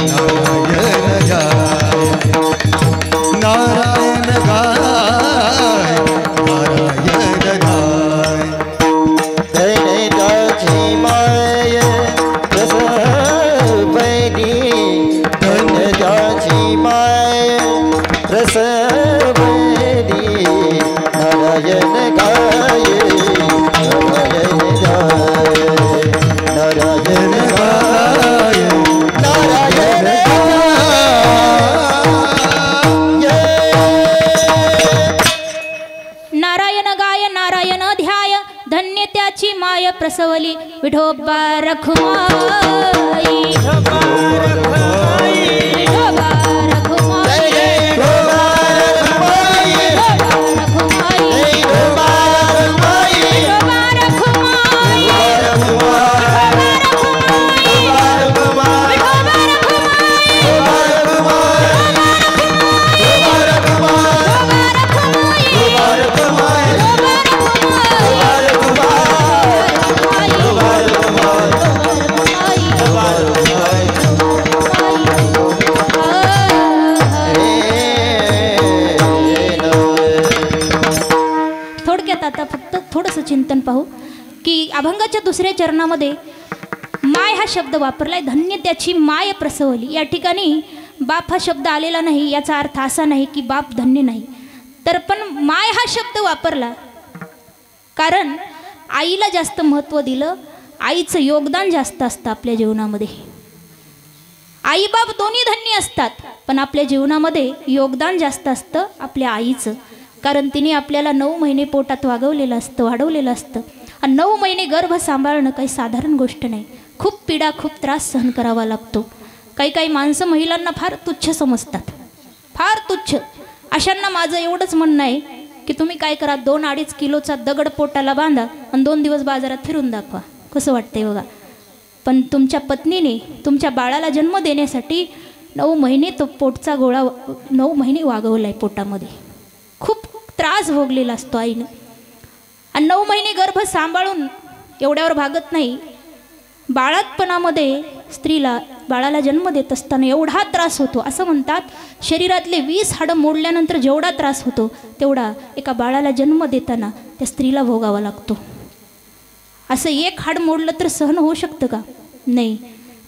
नारायण गाय नारायण गाय नारायण गाय धन्य त्यासी माया प्रसवली धन्य त्याची माय प्रसवली नारायण गाय नारायण गाय नारायण गाय नारायण नारायण गाय नारायण ध्याय, धन्य त्याची माय प्रसवली विठोबा रखुमाई. विठोबा रखुमाई. विठोबा रखुमाई. विठोबा रखुमाई. विठोबा रखुमाई. विठोबा रखुमाई. थोडक्यात आता फक्त थोडंसं चिंतन पाहू की अभंगाच्या दुसऱ्या चरणामध्ये माय हा शब्द वापरलाय. धन्य त्याची माय प्रसवली. या ठिकाणी बाप हा शब्द आलेला नाही. याचा अर्थ असा नाही की बाप धन्य नाही, तर पण माय हा शब्द वापरला कारण आईला जास्त महत्त्व दिलं. आईचं योगदान जास्त असतं आपल्या जीवनामध्ये. आई बाप दोन्ही धन्य असतात, पण आपल्या जीवनामध्ये योगदान जास्त असतं आपल्या आईचं. कारण तिने आपल्याला 9 महिने पोटात वाढवलेलं असतं. आणि 9 महिने गर्भ सांभाळणं काही साधारण गोष्ट नाही. खूप पीडा, खूप त्रास सहन करावा लागतो. काही माणसं महिलांना फार तुच्छ समजतात, फार तुच्छ. अशांना माझं एवढंच म्हणणं आहे की तुम्ही काय करा, 2-2.5 किलोचा दगड पोटाला बांधा आणि 2 दिवस बाजारात फिरून दाखवा, कसं वाटतंय बघा. पण तुमच्या पत्नीने तुमच्या बाळाला जन्म देण्यासाठी 9 महिने तो पोटचा गोळा 9 महिने वागवलाय पोटामध्ये. खूप त्रास भोगलेला असतो आईनं. आणि 9 महिने गर्भ सांभाळून एवढ्यावर भागत नाही. बाळातपणामध्ये स्त्रीला बाळाला जन्म देत असताना एवढा त्रास होतो. असं म्हणतात शरीरातले 20 हाडं मोडल्यानंतर जेवढा त्रास होतो तेवढा एका बाळाला जन्म देताना त्या स्त्रीला भोगावा लागतो. असं 1 हाड मोडलं तर सहन होऊ शकतं का? नाही.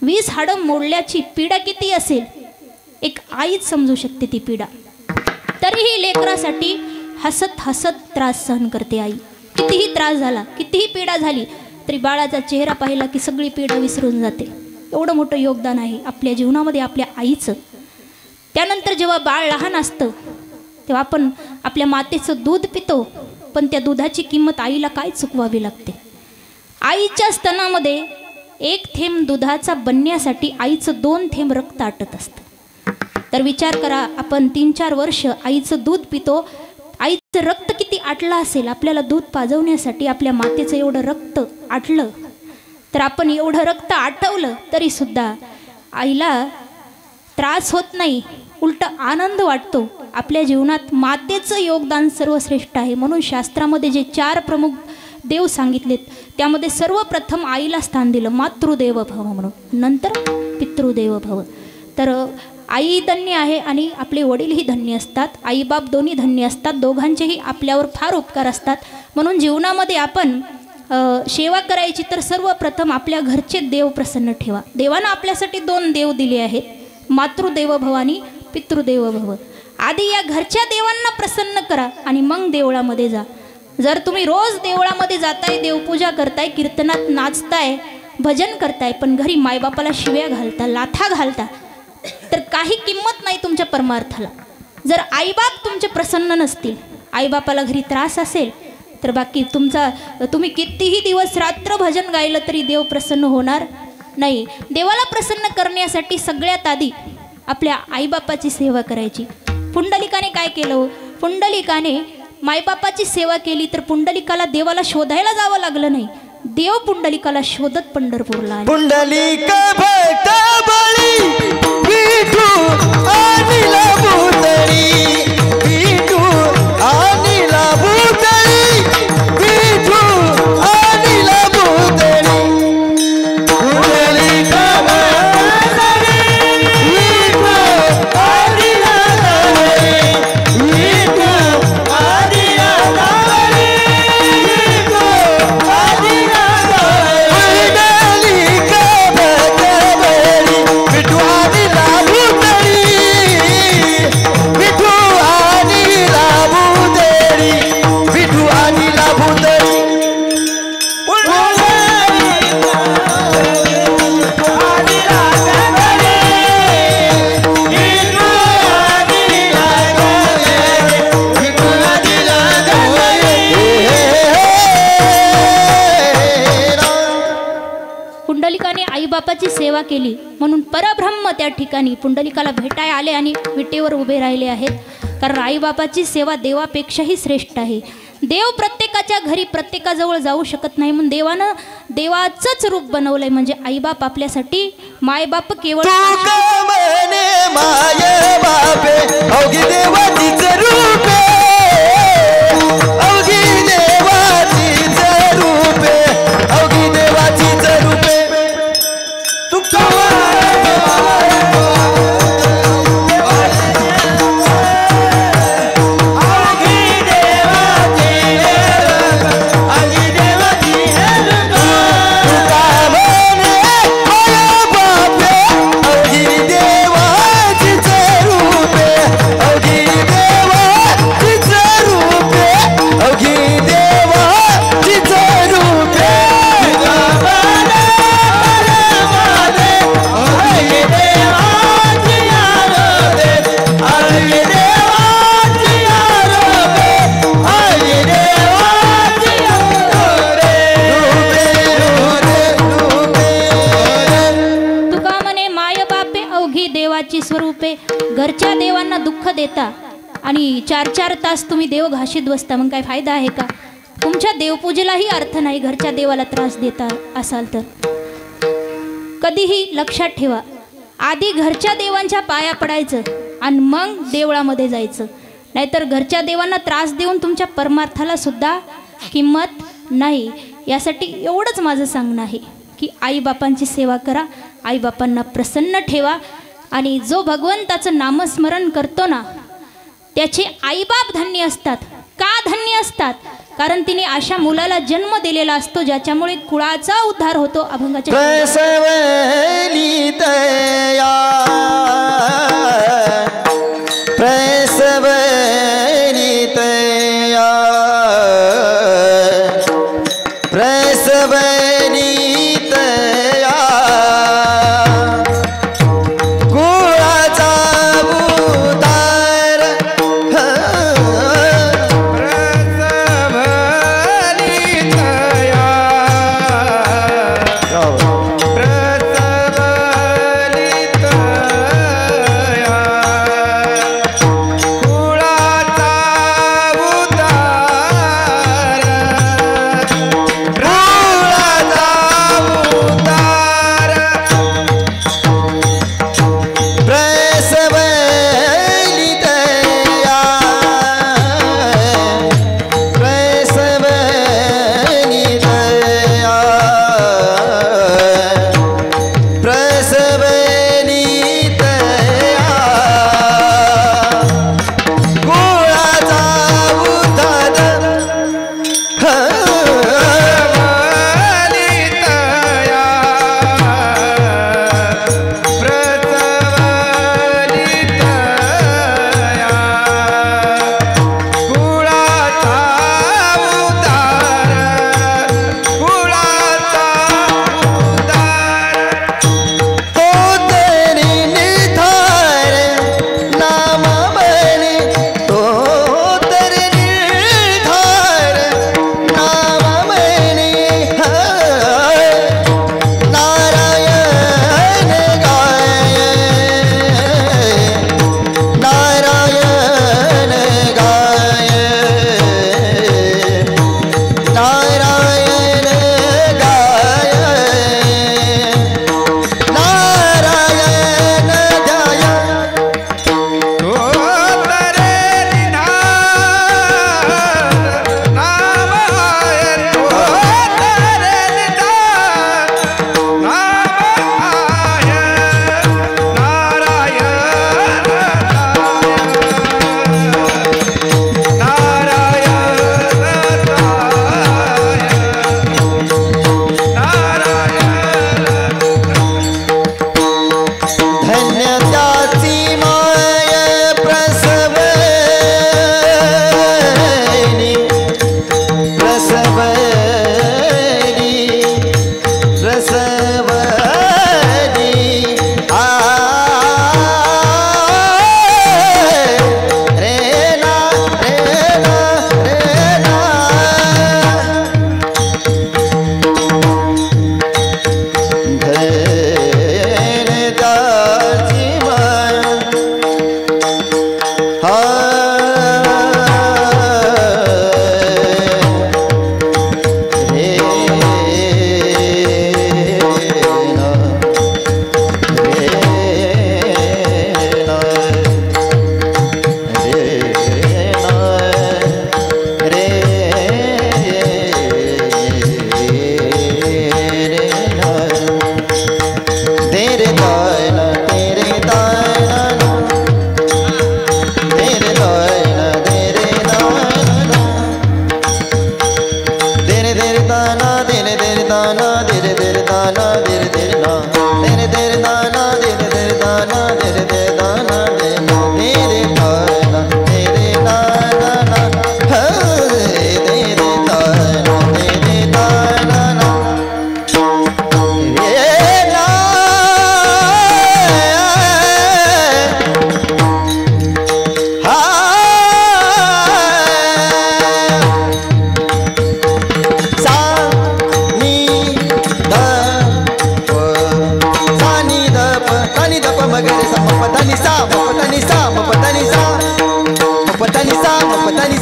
20 हाडं मोडल्याची पीडा किती असेल एक आईच समजू शकते ती पीडा. तरीही लेकरासाठी हसत हसत त्रास सहन करते आई. कितीही त्रास झाला, कितीही पीडा झाली तरी बाळाचा चेहरा पाहिला की सगळी पीडा विसरून जाते. एवढं मोठं योगदान आहे आपल्या जीवनामध्ये आपल्या आईचं. त्यानंतर जेव्हा बाळ लहान असतं तेव्हा आपण आपल्या मातेचं दूध पितो, पण त्या दुधाची किंमत आईला काय चुकवावी लागते. आईच्या स्तनामध्ये 1 थेंब दुधाचा बनण्यासाठी आईचं 2 थेंब रक्त आटत असतं. तर विचार करा, आपण 3-4 वर्ष आईचं दूध पितो, आईचं रक्त किती आटलं असेल. आपल्याला दूध पाजवण्यासाठी आपल्या मातेचं एवढं रक्त आटलं, तर आपण एवढं रक्त आटवलं तरी सुद्धा आईला त्रास होत नाही, उलट आनंद वाटतो. आपल्या जीवनात मातेचं योगदान सर्वश्रेष्ठ आहे. म्हणून शास्त्रामध्ये जे 4 प्रमुख देव सांगितलेत त्यामध्ये सर्वप्रथम आईला स्थान दिलं, मातृदेव भव म्हणून, नंतर पितृदेव भव. तर आई धन्य आहे आणि आपले वडीलही धन्य असतात, आईबाप दोन्ही धन्य असतात, दोघांचेही आपल्यावर फार उपकार असतात. म्हणून जीवनामध्ये आपण सेवा करायची तर सर्वप्रथम आपल्या घरचे देव प्रसन्न ठेवा. देवानं आपल्यासाठी 2 देव दिले आहेत, मातृदेव भव आणि पितृदेव भव. आधी या घरच्या देवांना प्रसन्न करा आणि मग देवळामध्ये जा. जर तुम्ही रोज देवळामध्ये जाताय, देवपूजा करताय, कीर्तनात नाचताय, भजन करताय, पण घरी मायबापाला शिव्या घालता, लाथा घालता, तर काही किंमत नाही तुमच्या परमार्थाला. जर आईबाप तुमचे प्रसन्न नसतील, आईबापाला घरी त्रास असेल, तर बाकी तुम्ही कितीही दिवस रात्र भजन गायलं तरी देव प्रसन्न होणार नाही. देवाला प्रसन्न करण्यासाठी सगळ्यात आधी आपल्या आईबापाची सेवा करायची. पुंडलिकाने काय केलं? पुंडलिकाने मायबापाची सेवा केली तर पुंडलिकाला देवाला शोधायला जावं लागलं नाही, देव पुंडलिकाला शोधत पंढरपूरला आले. पुंडलिक भेटा बळी विठू अनिला भूतळी, विठू अनिला भूतळी, विठू अनिला भूतळी. पुंडलिक भेटा विठू अनिला भूतळी, विठू अनिला भूतळी, विठू अनिला पुंडलिकाने आईबापाची सेवा केली म्हणून परब्रह्म त्या ठिकाणी पुंडलिकाला भेटायला आले आणि विटेवर उभे राहिले आहेत. कारण आईबापाची सेवा देवापेक्षाही श्रेष्ठ आहे. देव प्रत्येकाच्या घरी प्रत्येकाजवळ जाऊ शकत नाही, म्हणून देवानं देवाचंच रूप बनवलंय. म्हणजे आईबाप आपल्यासाठी, मायबाप केवळ माय बापे अवघी देवाचीच रूपे, अवघी देवाचीच रूपे, अवघी देवाचीच रूपे. स्वरूपे. घरच्या देवांना दुःख देता आणि 4-4 तास तुम्ही देव घाशीत बसता, मग काय फायदा आहे का? तुमच्या देवपूजेलाही अर्थ नाही घरच्या देवाला त्रास देता असाल तर. कधीही लक्षात ठेवा, आधी घरच्या देवांच्या पाया पडायचं आणि मग देवळामध्ये जायचं. नाहीतर घरच्या देवांना त्रास देऊन तुमच्या परमार्थाला सुद्धा किंमत नाही. यासाठी एवढंच माझं सांगणं आहे की आईबापांची सेवा करा, आईबापांना प्रसन्न ठेवा. आणि जो भगवंताचं नामस्मरण करतो ना, त्याचे आईबाप धन्य असतात. का धन्य असतात? कारण तिने अशा मुलाला जन्म दिलेला असतो ज्याच्यामुळे कुळाचा उद्धार होतो. अभंगाच्या कुळाचा उद्धार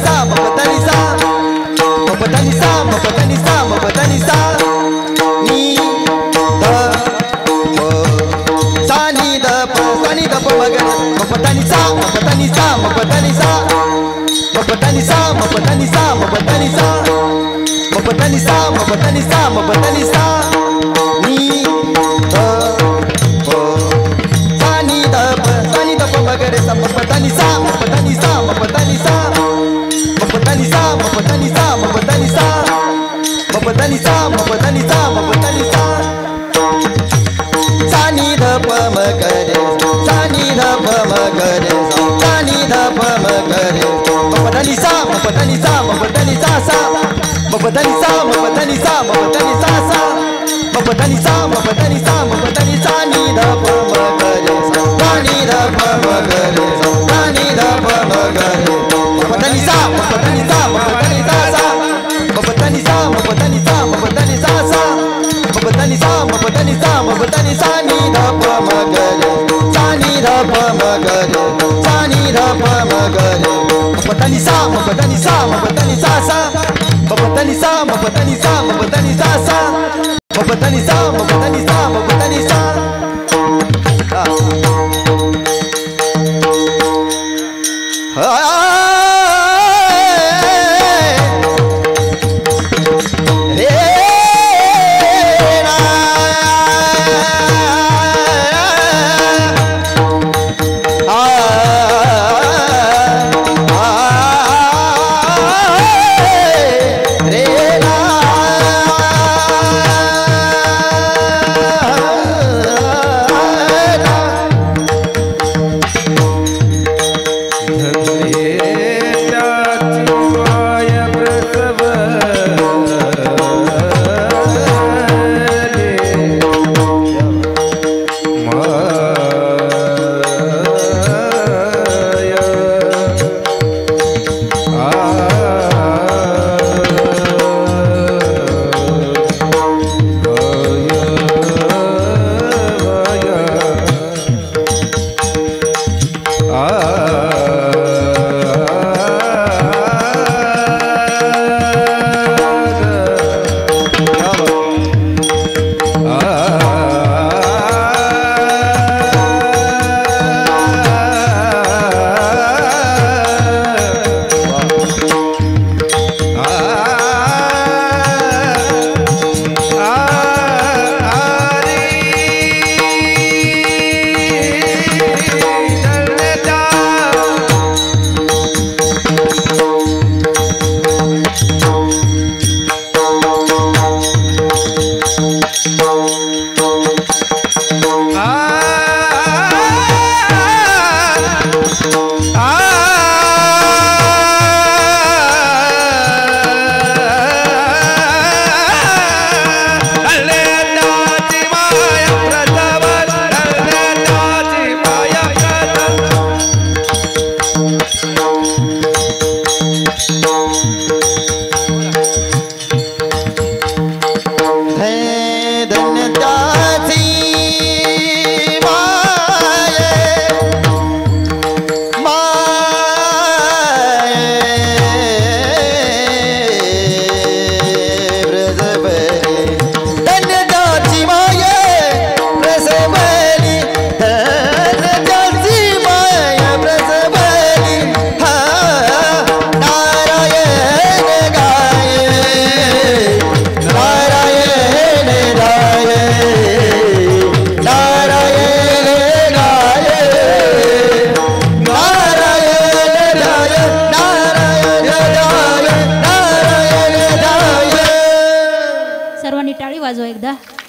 सा मपतनी सा मपतनी सा मपतनी सा मपतनी सा नी ध प सा नी ध प सा नी ध प मगर मपतनी सा मपतनी सा मपतनी सा मपतनी सा मपतनी सा मपतनी सा मपतनी सा मपतनी सा मपतनी सा नी ध प सा नी ध प मगर सा मपतनी सा मपतनी सा मपतनी सा मपतनी सा मपतनी सा मपतनी सा मपतनी सा मपतनी सा मपतनी सा सा नी ध प मगर सा नी ध प मगर सा नी ध प मगर मपतनी सा मपतनी सा मपतनी सा सा मपतनी सा मपतनी सा मपतनी सा सा मपतनी सा मपतनी सा मपतनी सा नी ध प मगर सा नी ध प मगर सा नी ध प मगर मपतनी सा मपतनी सा मपतनी सा सा मपतनी सा मपतनी सा मपतनी सा सा मपतनी सा मपतनी सा मपतनी सा नी ध प मगर सा नी ध प मगर सा नी ध प मगर मपतनी सा मपतनी सा मपतनी सा सा मपतनी सा मपतनी सा मपतनी सा सा मपतनी सा मपतनी सा मपतनी सा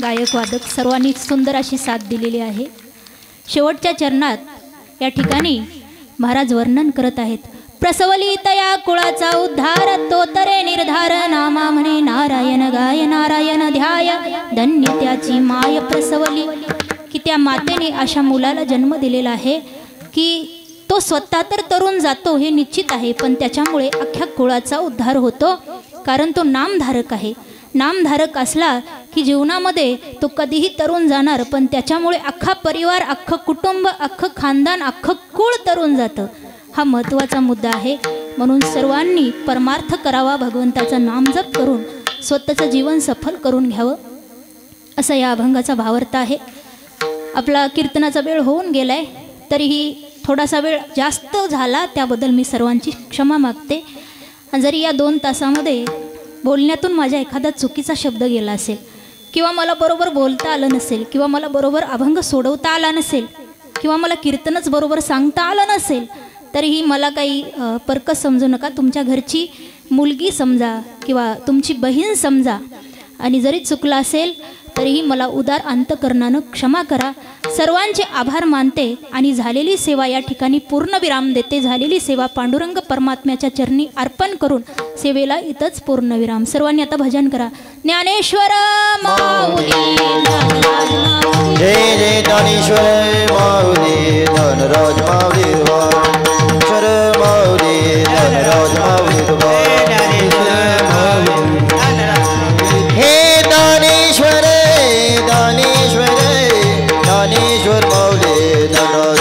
गायक वादक सर्वांनी सुंदर अशी साथ दिलेली आहे। शेवटच्या चरणात या ठिकाणी महाराज वर्णन करत आहेत। प्रसवली तया कुळाचा उद्धार तोतरे निर्धार नामा म्हणे नारायण गाय नारायण ध्याय धन्य त्याची माय प्रसवली। की त्या मातेने अशा मुलाला जन्म दिलेला आहे की तो स्वतः तर तरुण जातो हे निश्चित आहे, पण त्याच्यामुळे अख्ख्या कुळाचा उद्धार होतो, कारण तो नामधारक आहे। नामधारक असला की जीवनामध्ये तो कधीही तरुण जाणार, पण त्याच्यामुळे अख्खा परिवार, अख्खं कुटुंब, अख्खं खानदान, अख्खं कुळ तरुण जातं। हा महत्त्वाचा मुद्दा आहे। म्हणून सर्वांनी परमार्थ करावा, भगवंताचा नामजप करून स्वतःचं जीवन सफल करून घ्यावं, असा या अभंगाचा भावार्थ आहे. आपला कीर्तनाचा वेळ होऊन गेलाय, तरीही थोडासा वेळ जास्त झाला त्याबद्दल मी सर्वांची क्षमा मागते. आणि जरी या 2 तासामध्ये बोलण्यातून माझ्या एखादा चुकीचा शब्द गेला असेल, किंवा मला बरोबर बोलता आलं नसेल, किंवा मला बरोबर अभंग सोडवता आला नसेल, किंवा मला कीर्तनच बरोबर सांगता आलं नसेल, तरीही मला काही परकस समजू नका. तुमच्या घरची मुलगी समजा किंवा तुमची बहीण समजा, आणि जरी चुकलं असेल तरीही मला उदार अंतकरणानं क्षमा करा. सर्वांचे आभार मानते आणि झालेली सेवा या ठिकाणी पूर्णविराम देते. झालेली सेवा पांडुरंग परमात्म्याच्या चरणी अर्पण करून सेवेला इथंच पूर्णविराम. सर्वांनी आता भजन करा. ज्ञानेश्वर माऊली जय जय ज्ञानेश्वर माऊली धनराज माऊली ईश्वर माऊली धनराज माऊली हे दानेश्वर दानेश्वर ज्ञानेश्वर माऊली धनराज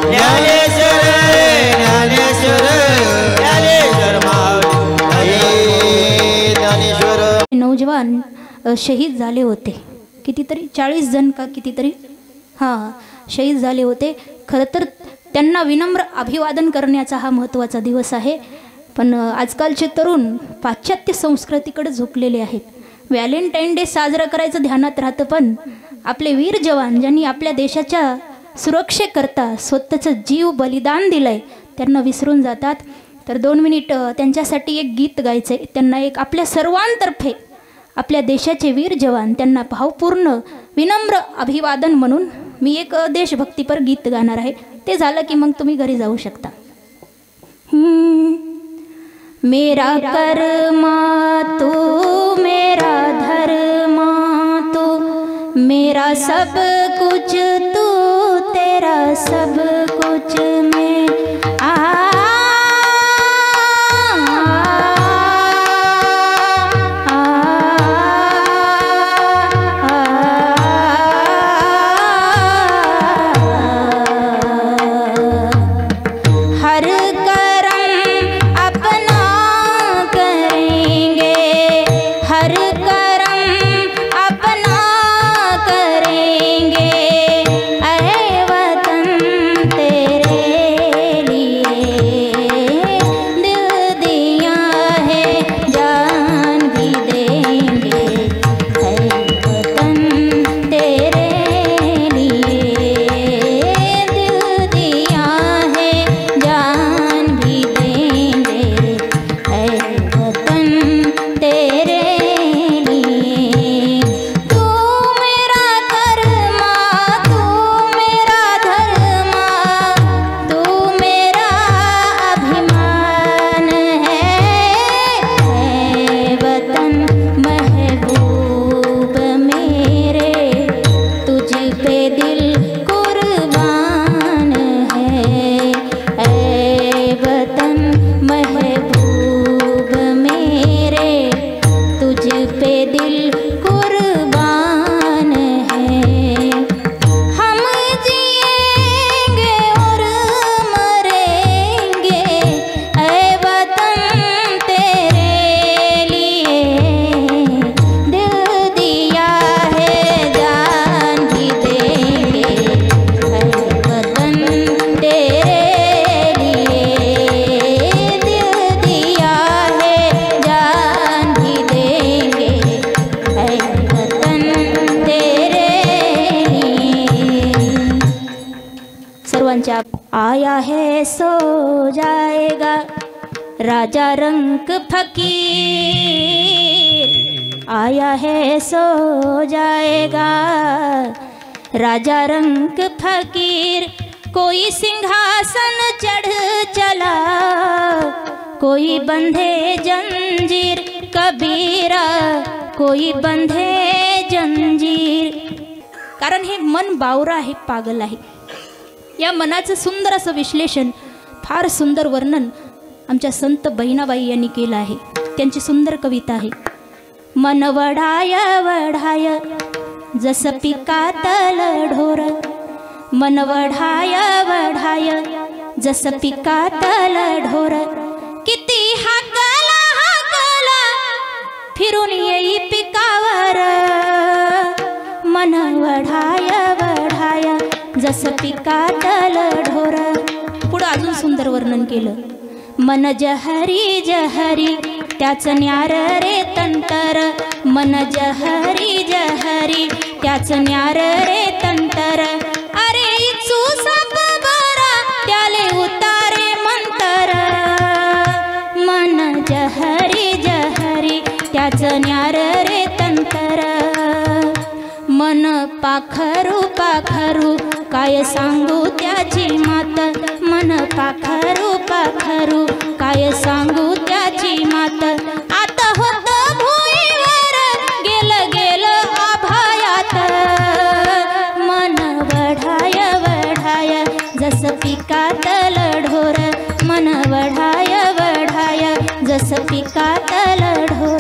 ज्ञानेश्वर ज्ञानेश्वर ज्ञानेश्वर माऊली ज्ञानेश्वर. नौजवान शहीद झाले होते, कितीतरी 40 जण का कितीतरी शहीद झाले होते. खरं तर त्यांना विनम्र अभिवादन करण्याचा हा महत्त्वाचा दिवस आहे. पण आजकालचे तरुण पाश्चात्य संस्कृतीकडे झुकलेले आहेत. व्हॅलेंटाईन डे साजरा करायचं ध्यानात राहतं, पण आपले वीर जवान ज्यांनी आपल्या देशाच्या सुरक्षेकरता स्वतःचं जीव बलिदान दिलंय त्यांना विसरून जातात. तर 2 मिनिट त्यांच्यासाठी एक गीत गायचं आहे. त्यांना एक आपल्या सर्वांतर्फे आपल्या देशाचे वीर जवान त्यांना भावपूर्ण विनम्र अभिवादन म्हणून मी एक देशभक्तीपर गीत गाणार आहे. ते झालं की मग तुम्ही घरी जाऊ शकता. मेरा कर्मा तू मेरा धर्मा तू मेरा सब कुछ तू तेरा सब कुछ मैं आया है सो जाएगा राजा रंक फकीर, आया है सो जाएगा राजा रंक फकीर। कोई सिंहासन चढ़ चला, कोई बंधे जंजीर कबीरा, कोई बंधे जंजीर। कारण हे मन बावरा आहे, पागल आहे। या मनाचं सुंदर असं विश्लेषण, फार सुंदर वर्णन आमच्या संत बहिणाबाई यांनी केलं आहे। त्यांची सुंदर कविता आहे। मन वढाय वढाय जस पिकातल ढोर, मन वढाय वढाय जस पिकातल ढोर। किती हाकला हाकला फिरून येई पिकावर मन वढाय वढाय जस पिकातल ढोर. पुढं अजून सुंदर वर्णन केलं. मन जहरी जहरी त्याच न्यार रे तंतर. मन जहरी जहरी त्याच न्यार रे तंतर. अरे इचू साप बरा त्याले उतारे मंतर. मन जहरी जहरी त्याच न्यार रे तंतर. मन पाखरू पाखरू काय सांगू त्याची मात. मन पाखरू पाखरू काय सांगू त्याची मात. आता होत भुईवर गेलं गेलं आभायात. मन वढाय वढाय जस पिकातल ढोर. मन वढाय वढाय जस पिकातल ढोर.